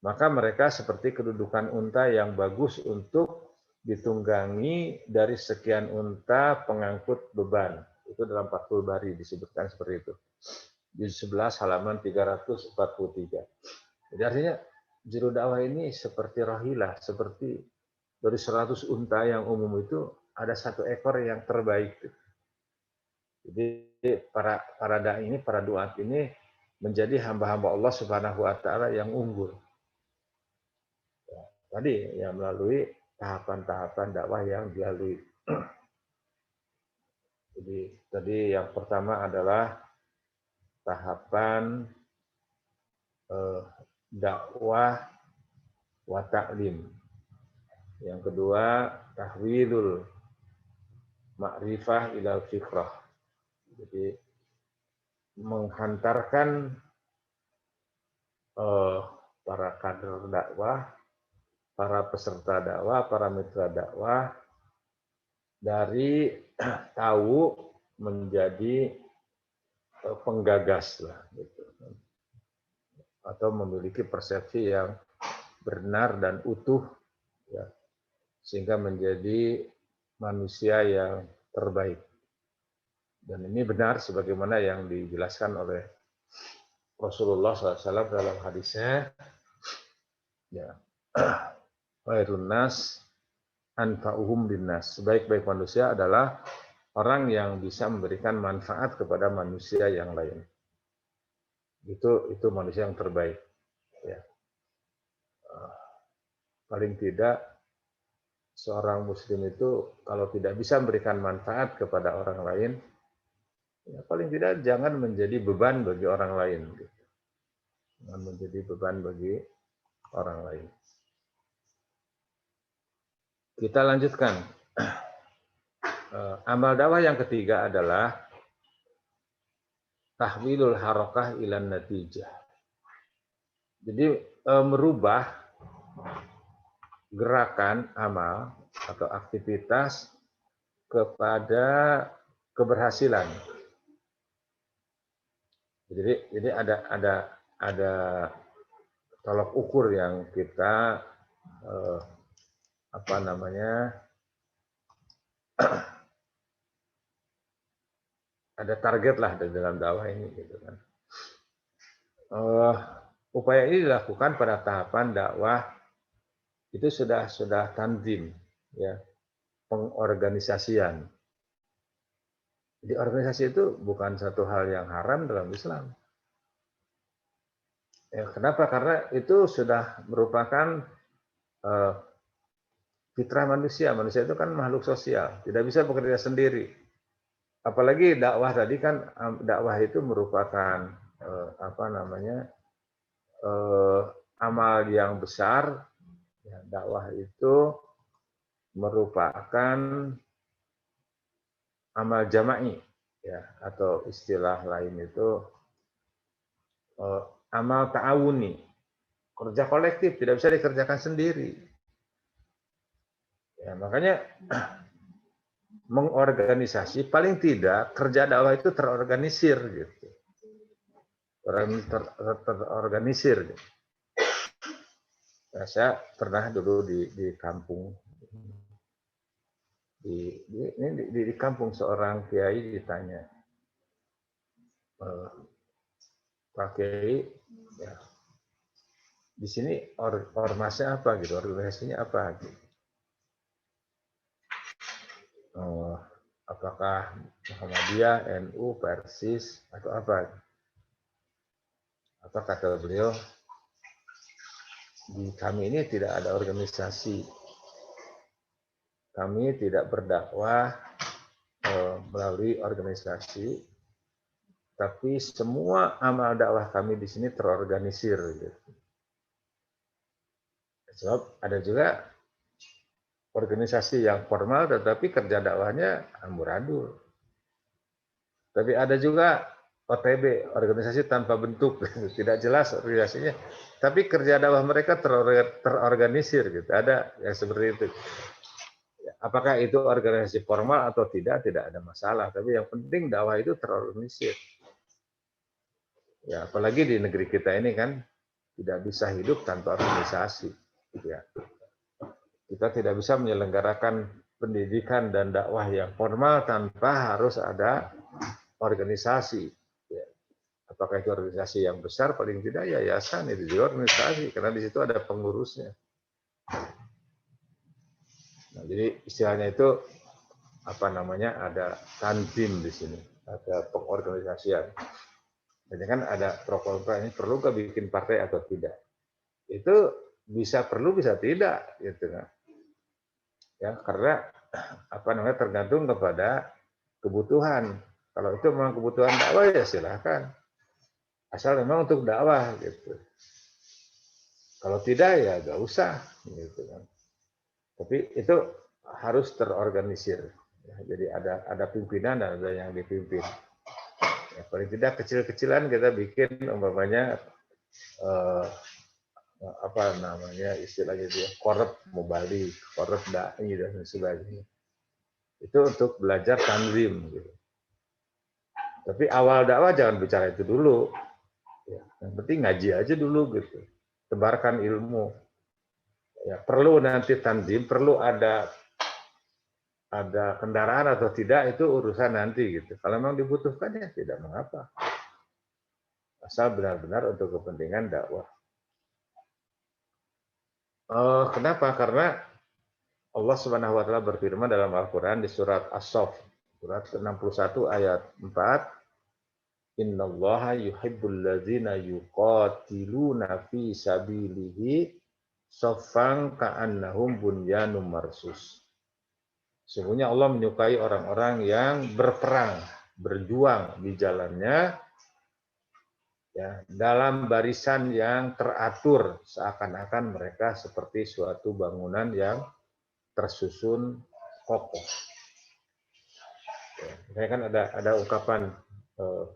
Maka mereka seperti kedudukan unta yang bagus untuk ditunggangi dari sekian unta pengangkut beban. Itu dalam Fathul Bari disebutkan seperti itu. Juz 11 halaman 343. Jadi artinya juru dakwah ini seperti rohilah, seperti dari 100 unta yang umum itu ada 1 ekor yang terbaik. Jadi para dai ini, para duat ini menjadi hamba-hamba Allah Subhanahu wa taala yang unggul. Tadi ya melalui tahapan-tahapan dakwah yang dilalui. Jadi tadi yang pertama adalah tahapan dakwah wa ta'lim. Yang kedua tahwilul ma'rifah ilal fikrah. Jadi menghantarkan para kader dakwah, para peserta dakwah, para mitra dakwah dari tahu menjadi penggagas lah, gitu. Atau memiliki persepsi yang benar dan utuh, ya, sehingga menjadi manusia yang terbaik. Dan ini benar sebagaimana yang dijelaskan oleh Rasulullah SAW dalam hadisnya, ya, khairun nas anfa'uhum linnas. Sebaik-baik manusia adalah orang yang bisa memberikan manfaat kepada manusia yang lain. Itu manusia yang terbaik. Ya. Paling tidak seorang muslim itu kalau tidak bisa memberikan manfaat kepada orang lain, ya paling tidak jangan menjadi beban bagi orang lain. Gitu. Jangan menjadi beban bagi orang lain. Kita lanjutkan. Amal dakwah yang ketiga adalah tahwilul harakah ilan natijah. Jadi merubah gerakan amal atau aktivitas kepada keberhasilan. Jadi ada tolok ukur yang kita ada target lah dalam dakwah ini, gitu kan. Upaya ini dilakukan pada tahapan dakwah itu sudah tanzim, ya, pengorganisasian. Jadi organisasi itu bukan satu hal yang haram dalam Islam. Ya, kenapa? Karena itu sudah merupakan fitrah manusia. Manusia itu kan makhluk sosial, tidak bisa bekerja sendiri. Apalagi dakwah tadi kan, dakwah itu merupakan amal yang besar. Ya, dakwah itu merupakan amal jama'i, ya, atau istilah lain itu amal ta'awuni, kerja kolektif, tidak bisa dikerjakan sendiri. Ya, makanya mengorganisasi, paling tidak kerja dakwah itu terorganisir gitu. Terorganisir gitu. Nah, saya pernah dulu di kampung, di kampung seorang kiai ditanya, Pak Kiai, ya, di sini ormasnya apa gitu, organisasinya apa gitu. Apakah Muhammadiyah, NU, Persis, atau apa? Apa kata beliau, di kami ini tidak ada organisasi, kami tidak berdakwah melalui organisasi, tapi semua amal dakwah kami di sini terorganisir. Gitu. Sebab ada juga organisasi yang formal, tetapi kerja dakwahnya amburadul. Tapi ada juga OTB, organisasi tanpa bentuk, tidak jelas organisasinya. Tapi kerja dakwah mereka terorganisir, gitu. Ada yang seperti itu. Apakah itu organisasi formal atau tidak ada masalah. Tapi yang penting dakwah itu terorganisir. Ya, apalagi di negeri kita ini kan tidak bisa hidup tanpa organisasi. Ya. Kita tidak bisa menyelenggarakan pendidikan dan dakwah yang formal tanpa harus ada organisasi. Ya. Apakah itu organisasi yang besar? Paling tidak yayasan, itu juga organisasi, karena di situ ada pengurusnya. Nah, jadi istilahnya itu ada tanzim di sini, ada pengorganisasian. Jadi kan ada pro kontra, ini perlu nggak bikin partai atau tidak? Itu bisa perlu, bisa tidak, gitu kan? Ya, karena tergantung kepada kebutuhan. Kalau itu memang kebutuhan dakwah ya silahkan, asal memang untuk dakwah gitu. Kalau tidak ya nggak usah, gitu kan. Tapi itu harus terorganisir. Ya, jadi ada pimpinan dan ada yang dipimpin. Ya, paling tidak kecil-kecilan kita bikin umpamanya istilahnya itu ya, korep mubalik, korep dai dan sebagainya. Itu untuk belajar tanzim gitu. Tapi awal dakwah jangan bicara itu dulu. Ya, yang penting ngaji aja dulu gitu. Tebarkan ilmu. Ya, perlu nanti tanzim, perlu ada kendaraan atau tidak itu urusan nanti gitu. Kalau memang dibutuhkan ya tidak mengapa. Asal benar-benar untuk kepentingan dakwah. Kenapa? Karena Allah Subhanahu wa taala berfirman dalam Al-Qur'an di surat As-Saff, surat 61 ayat 4, "Innallaha yuhibbul ladzina yuqatiluna fi sabilihi shaffan ka'annahum bunyanun marsus." Sesungguhnya Allah menyukai orang-orang yang berperang, berjuang di jalannya, ya, dalam barisan yang teratur, seakan-akan mereka seperti suatu bangunan yang tersusun kokoh. Ya, kan ada ungkapan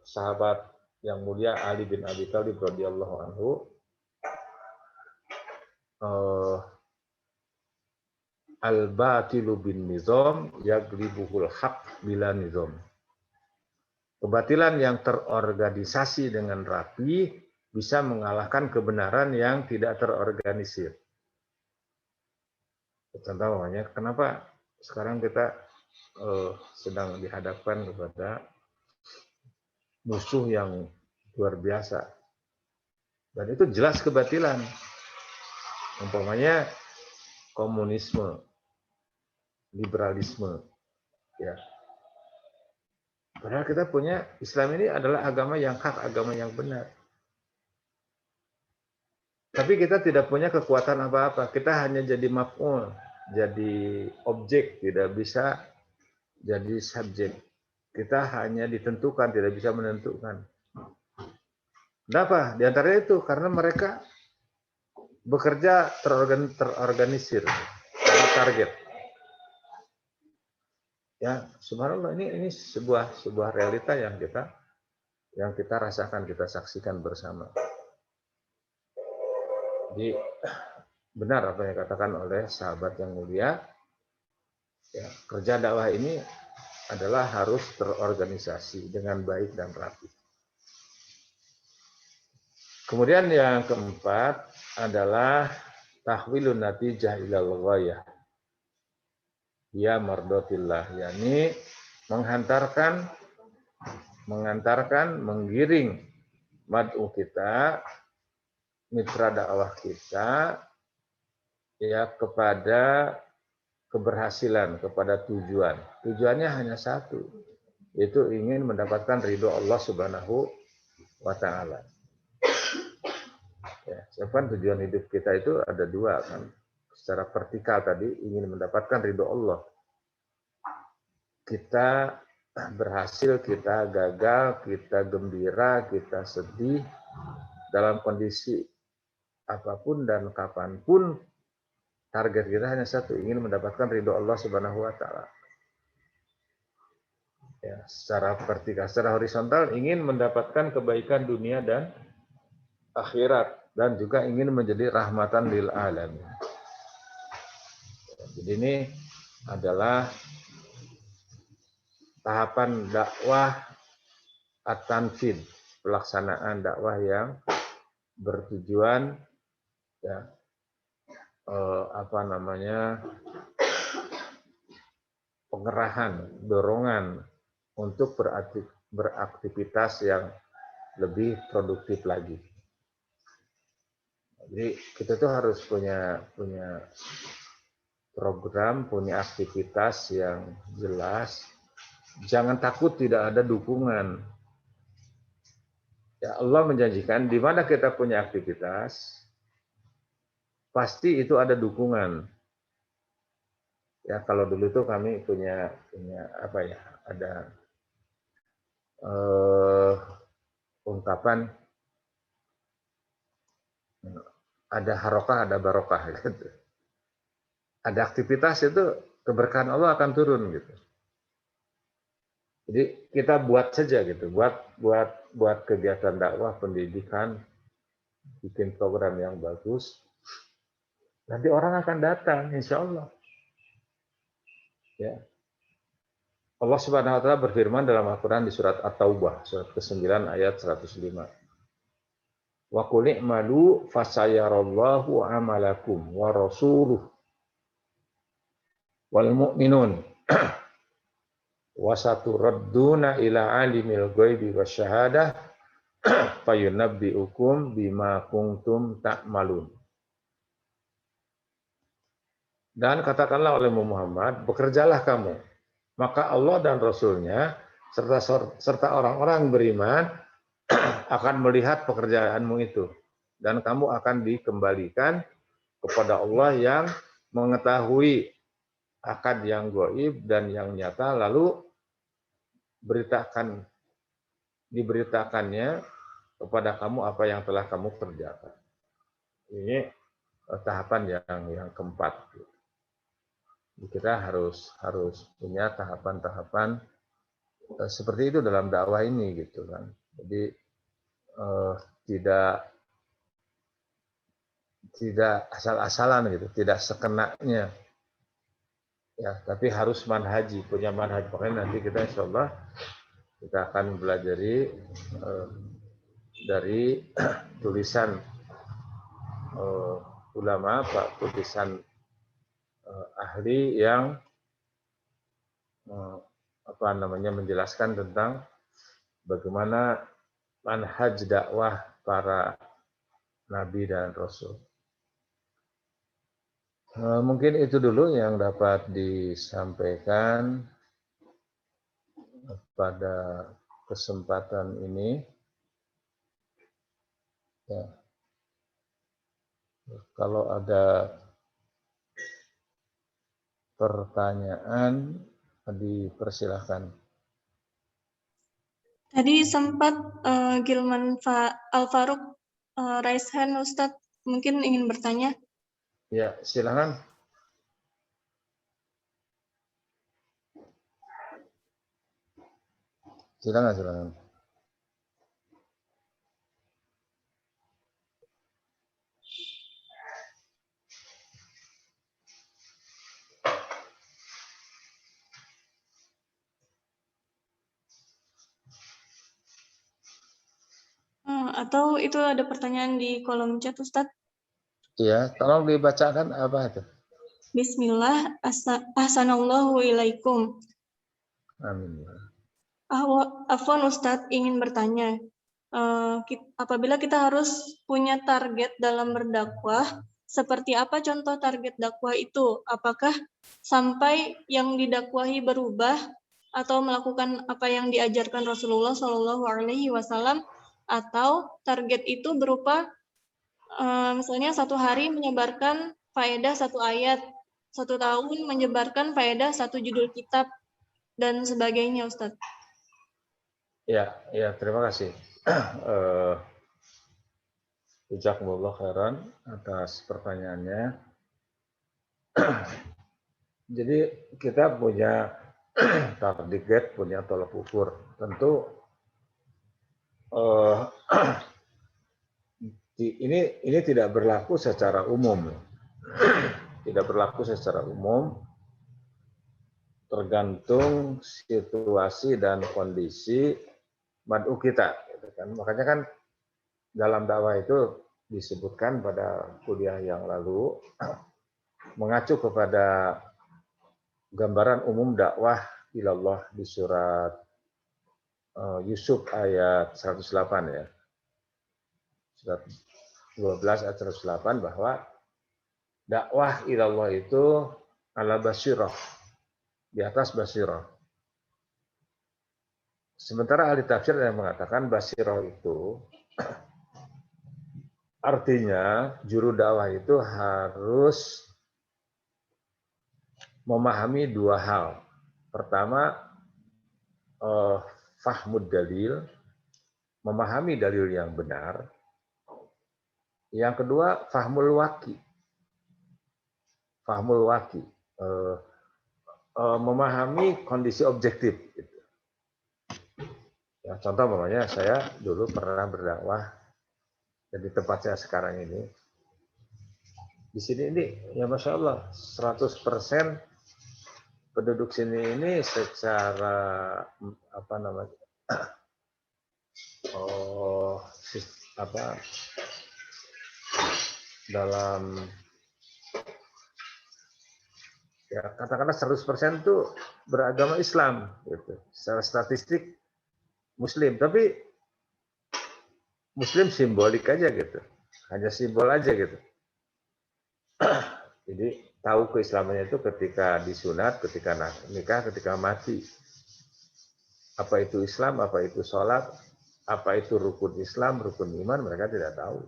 sahabat yang mulia Ali bin Abi Thalib radhiyallahu anhu, al-batilu bin nizam yaglibuhul haq bila nizam. Kebatilan yang terorganisasi dengan rapi bisa mengalahkan kebenaran yang tidak terorganisir. Contoh namanya, kenapa sekarang kita sedang dihadapkan kepada musuh yang luar biasa. Dan itu jelas kebatilan. Umpamanya komunisme, liberalisme, ya. Padahal kita punya Islam ini adalah agama yang hak, agama yang benar. Tapi kita tidak punya kekuatan apa-apa. Kita hanya jadi maf'ul, jadi objek, tidak bisa jadi subjek. Kita hanya ditentukan, tidak bisa menentukan. Kenapa? Di antaranya itu karena mereka bekerja terorganisir, target. Ya, subhanallah, ini sebuah realita yang kita rasakan, kita saksikan bersama. Jadi benar apa yang dikatakan oleh sahabat yang mulia, ya, kerja dakwah ini adalah harus terorganisasi dengan baik dan rapi. Kemudian yang keempat adalah tahwilun natijah ilal ghayah. Ya mardotillah, yakni mengantarkan, menggiring mad'u kita, mitra dakwah kita, ya, kepada keberhasilan, kepada tujuan. Tujuannya hanya satu, yaitu ingin mendapatkan ridho Allah Subhanahu wa Ta'ala. Ya, sebab tujuan hidup kita itu ada dua kan. Secara vertikal tadi ingin mendapatkan ridho Allah. Kita berhasil, kita gagal, kita gembira, kita sedih, dalam kondisi apapun dan kapanpun, target kita hanya satu, ingin mendapatkan ridho Allah Subhanahu wa Ta'ala. Ya, secara vertikal, secara horizontal ingin mendapatkan kebaikan dunia dan akhirat, dan juga ingin menjadi rahmatan lil alamin. Jadi ini adalah tahapan dakwah at-tanfidh, pelaksanaan dakwah yang bertujuan, ya, pengerahan, dorongan untuk beraktivitas yang lebih produktif lagi. Jadi kita tuh harus punya program, punya aktivitas yang jelas. Jangan takut tidak ada dukungan. Ya, Allah menjanjikan di mana kita punya aktivitas, pasti itu ada dukungan. Ya, kalau dulu tuh kami punya apa ya, ada ungkapan, ada harokah, ada barokah gitu. Ada aktivitas itu keberkahan Allah akan turun gitu. Jadi kita buat saja gitu, buat kegiatan dakwah, pendidikan, bikin program yang bagus, nanti orang akan datang, insya Allah. Ya. Allah Subhanahu wa Ta'ala berfirman dalam Al-Quran di surat At-Taubah, surat ke-9 ayat 105. Wa qul i'malu fasayarallahu amalakum wa rasuluh wal mu'minun wa saturadduna ila alimil ghaibi wasyahadah fayunabbi'ukum bima kuntum ta'malun. Dan katakanlah oleh Muhammad, bekerjalah kamu, maka Allah dan Rasulnya serta orang-orang beriman akan melihat pekerjaanmu itu, dan kamu akan dikembalikan kepada Allah yang mengetahui akad yang gaib dan yang nyata, lalu diberitakannya kepada kamu apa yang telah kamu kerjakan. Ini tahapan yang keempat. Kita harus punya tahapan-tahapan seperti itu dalam dakwah ini gitu kan. Jadi tidak asal-asalan gitu, tidak sekenanya. Ya, tapi harus manhaji, punya manhaj. Pokoknya nanti kita insya Allah kita akan belajar dari tulisan ulama, tulisan ahli yang menjelaskan tentang bagaimana manhaj dakwah para nabi dan rasul. Mungkin itu dulu yang dapat disampaikan. pada kesempatan ini ya, kalau ada pertanyaan dipersilahkan. Tadi sempat Gilman Al-Faruq raise hand, Ustadz, mungkin ingin bertanya. Ya, silakan. Silakan. Atau itu ada pertanyaan di kolom chat, Ustadz? Iya, tolong dibacakan apa itu? Bismillah, ahsanallahu ilaikum. Amin. Afwan Ustadz ingin bertanya, apabila kita harus punya target dalam berdakwah, seperti apa contoh target dakwah itu? Apakah sampai yang didakwahi berubah atau melakukan apa yang diajarkan Rasulullah Shallallahu Alaihi Wasallam, atau target itu berupa misalnya satu hari menyebarkan faedah satu ayat, 1 tahun menyebarkan faedah 1 judul kitab, dan sebagainya, Ustadz. Ya, terima kasih. Jazakumullah khairan atas pertanyaannya. Jadi kita punya target, punya tolak ukur. Tentu ini tidak berlaku secara umum. Tidak berlaku secara umum, tergantung situasi dan kondisi mad'u kita. Makanya kan dalam dakwah itu disebutkan pada kuliah yang lalu, mengacu kepada gambaran umum dakwah ilallah di surat Yusuf ayat 108 ya. Surat 12 ayat 108 bahwa dakwah ilallah itu ala basirah, di atas basirah. Sementara ahli tafsir yang mengatakan basirah itu artinya juru dakwah itu harus memahami 2 hal. Pertama, fahmud dalil, memahami dalil yang benar. Yang kedua, fahmul waqi. Fahmul waqi, memahami kondisi objektif. Ya, contoh namanya saya dulu pernah berdakwah di tempat saya sekarang ini. Di sini ini ya Masya Allah 100% penduduk sini ini secara apa namanya dalam ya katakanlah 100% itu beragama Islam gitu. Secara statistik Muslim, tapi Muslim simbolik aja gitu. Hanya simbol aja gitu. Jadi tahu keislamannya itu ketika disunat, ketika nikah, ketika mati. Apa itu Islam, apa itu sholat, apa itu rukun Islam, rukun iman, mereka tidak tahu.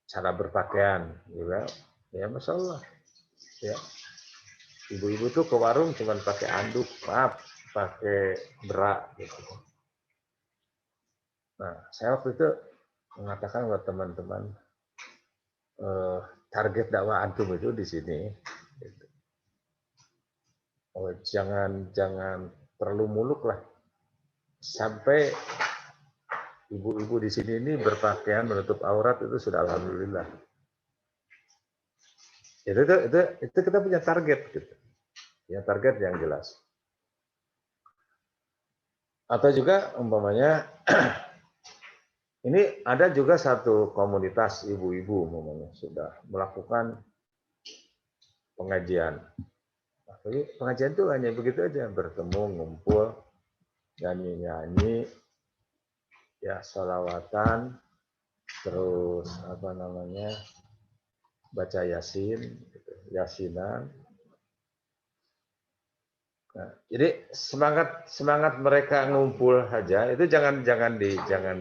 Cara berpakaian, juga, ya Masya Allah. Ya. Ibu-ibu tuh ke warung cuma pakai anduk, pakai berak gitu. Nah, saya waktu itu mengatakan buat teman-teman, target dakwah antum itu di sini. Gitu. Oh, jangan terlalu muluk lah. Sampai ibu-ibu di sini ini berpakaian menutup aurat itu sudah alhamdulillah. Itu kita punya target gitu. Ya target yang jelas. Atau juga umpamanya ini ada juga satu komunitas ibu-ibu umpamanya sudah melakukan pengajian. Tapi pengajian itu hanya begitu aja, bertemu, ngumpul, nyanyi-nyanyi, ya sholawatan, terus apa namanya baca yasin, gitu, yasinan. Nah, jadi semangat mereka ngumpul aja itu jangan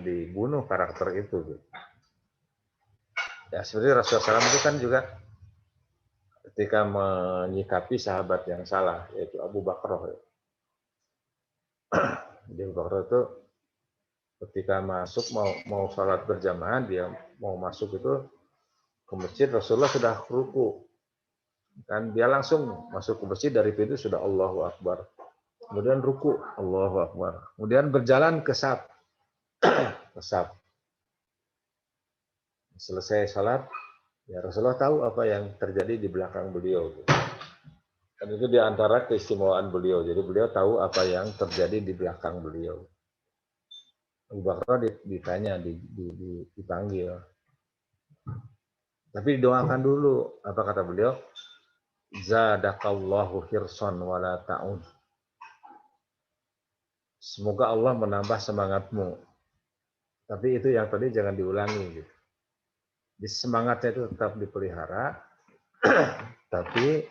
dibunuh karakter itu. Gitu. Ya sebenarnya Rasulullah SAW itu kan juga ketika menyikapi sahabat yang salah yaitu Abu Bakar. Jadi Abu Bakar itu ketika masuk mau sholat berjamaah dia mau masuk itu ke masjid Rasulullah sudah ruku kan dia langsung masuk ke masjid dari pintu sudah Allahu Akbar kemudian ruku Allahu Akbar kemudian berjalan ke saf selesai sholat ya Rasulullah tahu apa yang terjadi di belakang beliau dan itu diantara keistimewaan beliau jadi beliau tahu apa yang terjadi di belakang beliau Abu Bakar ditanya dipanggil tapi didoakan dulu apa kata beliau zadakallahu hirson wala ta'ud. Semoga Allah menambah semangatmu. Tapi itu yang tadi jangan diulangi gitu. Di semangatnya itu tetap dipelihara, tapi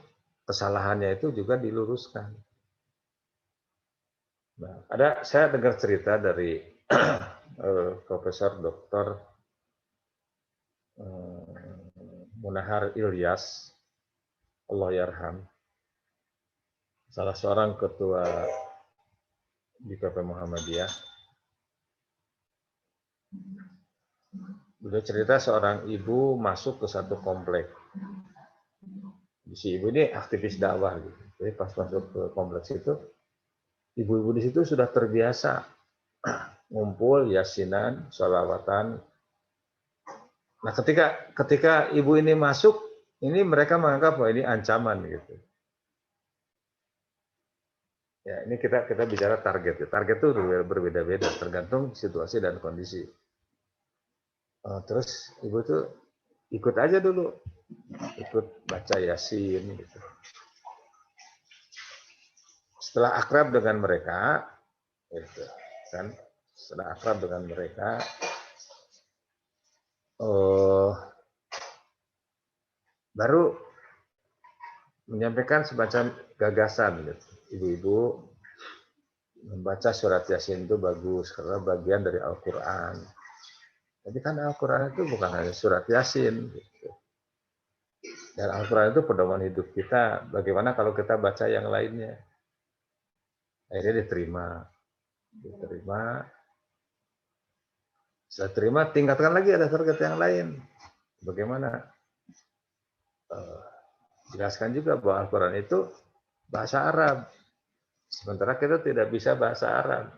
kesalahannya itu juga diluruskan. Nah, saya dengar cerita dari Profesor Dr. Munahar Ilyas, Allah yarham, salah seorang ketua di PP Muhammadiyah. Beliau cerita seorang ibu masuk ke satu komplek. Si ibu ini aktivis dakwah gitu. Jadi pas masuk ke kompleks itu, ibu-ibu di situ sudah terbiasa ngumpul, yasinan, sholawatan. Nah ketika ibu ini masuk, ini mereka menganggap bahwa ini ancaman gitu. Ya ini kita bicara target. Target itu berbeda-beda tergantung situasi dan kondisi. Terus ibu tuh ikut aja dulu, ikut baca yasin gitu. Setelah akrab dengan mereka, gitu, kan? Setelah akrab dengan mereka, baru menyampaikan semacam gagasan, gitu. Ibu-ibu membaca surat yasin itu bagus karena bagian dari Al-Quran. Jadi kan Al-Quran itu bukan hanya surat yasin, gitu. Dan Al-Quran itu pedoman hidup kita. Bagaimana kalau kita baca yang lainnya? Akhirnya diterima. Setelah terima, tingkatkan lagi ada target yang lain. Bagaimana? Jelaskan juga bahwa Al-Quran itu bahasa Arab. Sementara kita tidak bisa bahasa Arab.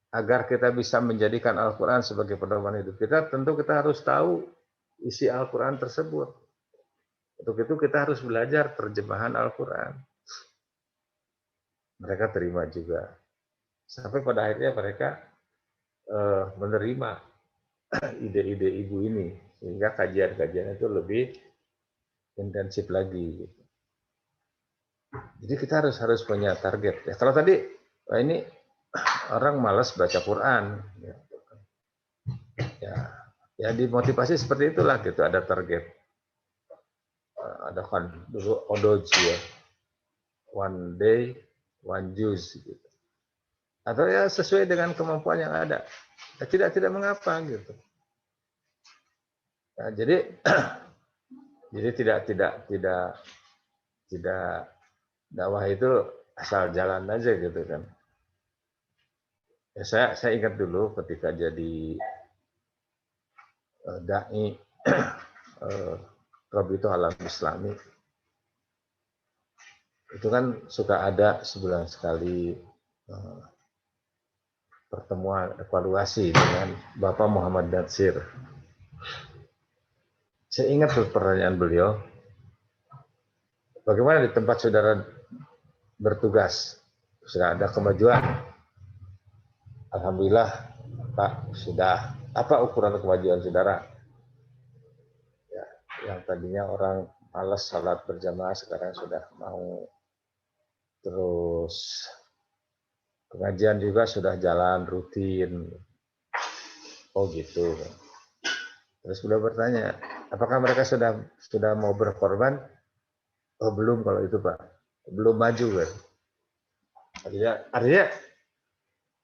Agar kita bisa menjadikan Al-Quran sebagai pedoman hidup kita, tentu kita harus tahu isi Al-Quran tersebut. Untuk itu kita harus belajar terjemahan Al-Quran. Mereka terima juga. Sampai pada akhirnya mereka menerima ide-ide ibu ini. Sehingga kajian-kajian itu lebih intensif lagi. Jadi kita harus punya target. Ya, kalau tadi ini orang malas baca Quran, ya dimotivasi seperti itulah gitu. Ada target, ada kan dulu odoji ya, one day, one juice gitu. Atau ya sesuai dengan kemampuan yang ada. Ya, tidak mengapa gitu. Ya, jadi tidak dakwah itu asal jalan aja gitu kan. Ya, saya ingat dulu ketika jadi dai Rabitatul Alam Islami itu kan suka ada sebulan sekali pertemuan evaluasi dengan Bapak Muhammad Natsir. Saya ingat pertanyaan beliau, bagaimana di tempat saudara bertugas sudah ada kemajuan? Alhamdulillah Pak, sudah. Apa ukuran kemajuan saudara? Ya, yang tadinya orang malas salat berjamaah sekarang sudah mau, terus pengajian juga sudah jalan rutin. Oh gitu. Terus beliau bertanya, apakah mereka sudah mau berkorban? Oh belum kalau itu Pak, belum maju kan. Artinya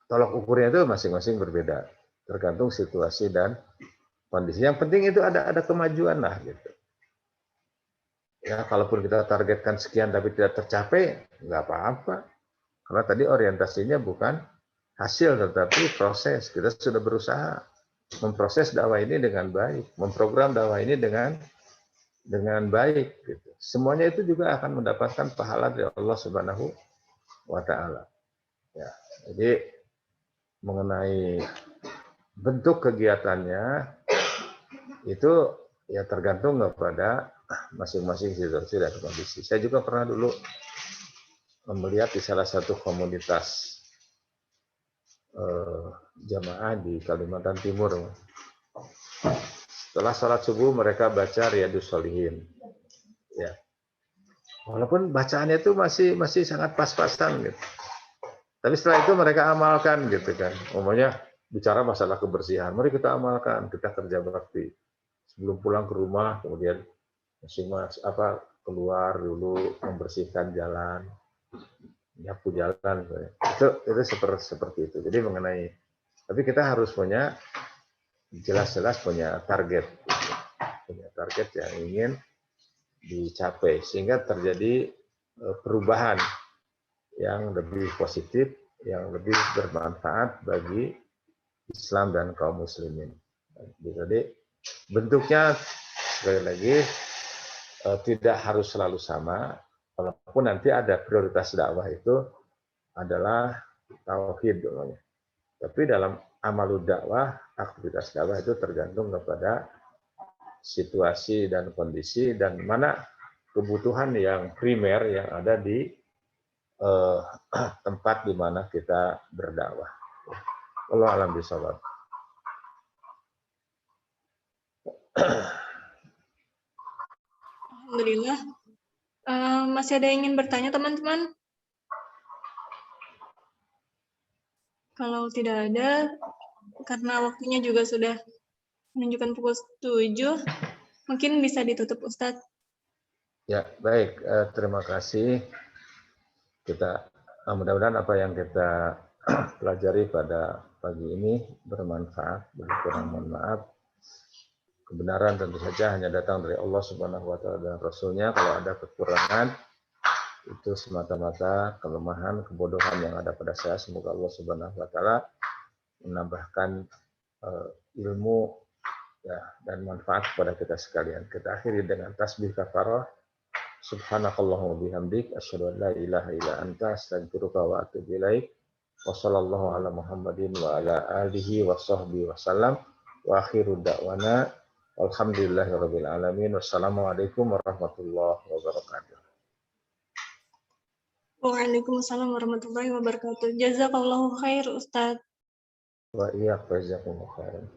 tolak ukurnya itu masing-masing berbeda, tergantung situasi dan kondisi. Yang penting itu ada kemajuan lah gitu. Ya, kalaupun kita targetkan sekian tapi tidak tercapai, nggak apa-apa. Karena tadi orientasinya bukan hasil, tetapi proses. Kita sudah berusaha memproses dakwah ini dengan baik, memprogram dakwah ini dengan baik. Gitu. Semuanya itu juga akan mendapatkan pahala dari Allah Subhanahu wa Ta'ala. Ya, jadi mengenai bentuk kegiatannya itu ya tergantung kepada masing-masing situasi dan kondisi. Saya juga pernah dulu melihat di salah satu komunitas jamaah di Kalimantan Timur. Setelah sholat subuh mereka baca Riyadhus Shalihin. Ya. Walaupun bacaannya itu masih sangat pas-pasan gitu. Tapi setelah itu mereka amalkan gitu kan. Umumnya bicara masalah kebersihan, mari kita amalkan, kita kerja bakti. Sebelum pulang ke rumah, kemudian masing-masing keluar dulu membersihkan jalan, nyapu jalan. Itu seperti itu. Jadi mengenai, tapi kita harus punya jelas-jelas punya target, punya target yang ingin dicapai sehingga terjadi perubahan yang lebih positif, yang lebih bermanfaat bagi Islam dan kaum muslimin. Jadi bentuknya sekali lagi tidak harus selalu sama, walaupun nanti ada prioritas dakwah itu adalah tauhid namanya. Tapi dalam amalud dakwah, aktivitas dakwah itu tergantung kepada situasi dan kondisi dan mana kebutuhan yang primer yang ada di tempat di mana kita berdakwah. Wallahu a'lam bishawab. Alhamdulillah. Masih ada yang ingin bertanya, teman-teman? Kalau tidak ada, karena waktunya juga sudah menunjukkan pukul 7, mungkin bisa ditutup, Ustadz. Ya, baik. Terima kasih. Kita mudah-mudahan apa yang kita pelajari pada pagi ini bermanfaat. Kurang mohon maaf. Kebenaran tentu saja hanya datang dari Allah Subhanahu wa Ta'ala dan Rasul-Nya. Kalau ada kekurangan, itu semata-mata kelemahan, kebodohan yang ada pada saya. Semoga Allah Subhanahu wa Ta'ala menambahkan ilmu ya, dan manfaat kepada kita sekalian. Kita akhiri dengan tasbih kafarah. Subhanakallahumma bihamdik asyhadu an la ilaha illa anta astaghfiruka wa atubu ilaik. Wa sallallahu ala Muhammadin wa ala alihi wa sahbihi wasallam. Wa akhiru da'wana alhamdulillahirabbil alamin. Wassalamualaikum warahmatullahi wabarakatuh. Waalaikumsalam warahmatullahi wabarakatuh. Jazakallahu khair, Ustadz. Wa iyyakum jazakumullahu khairan.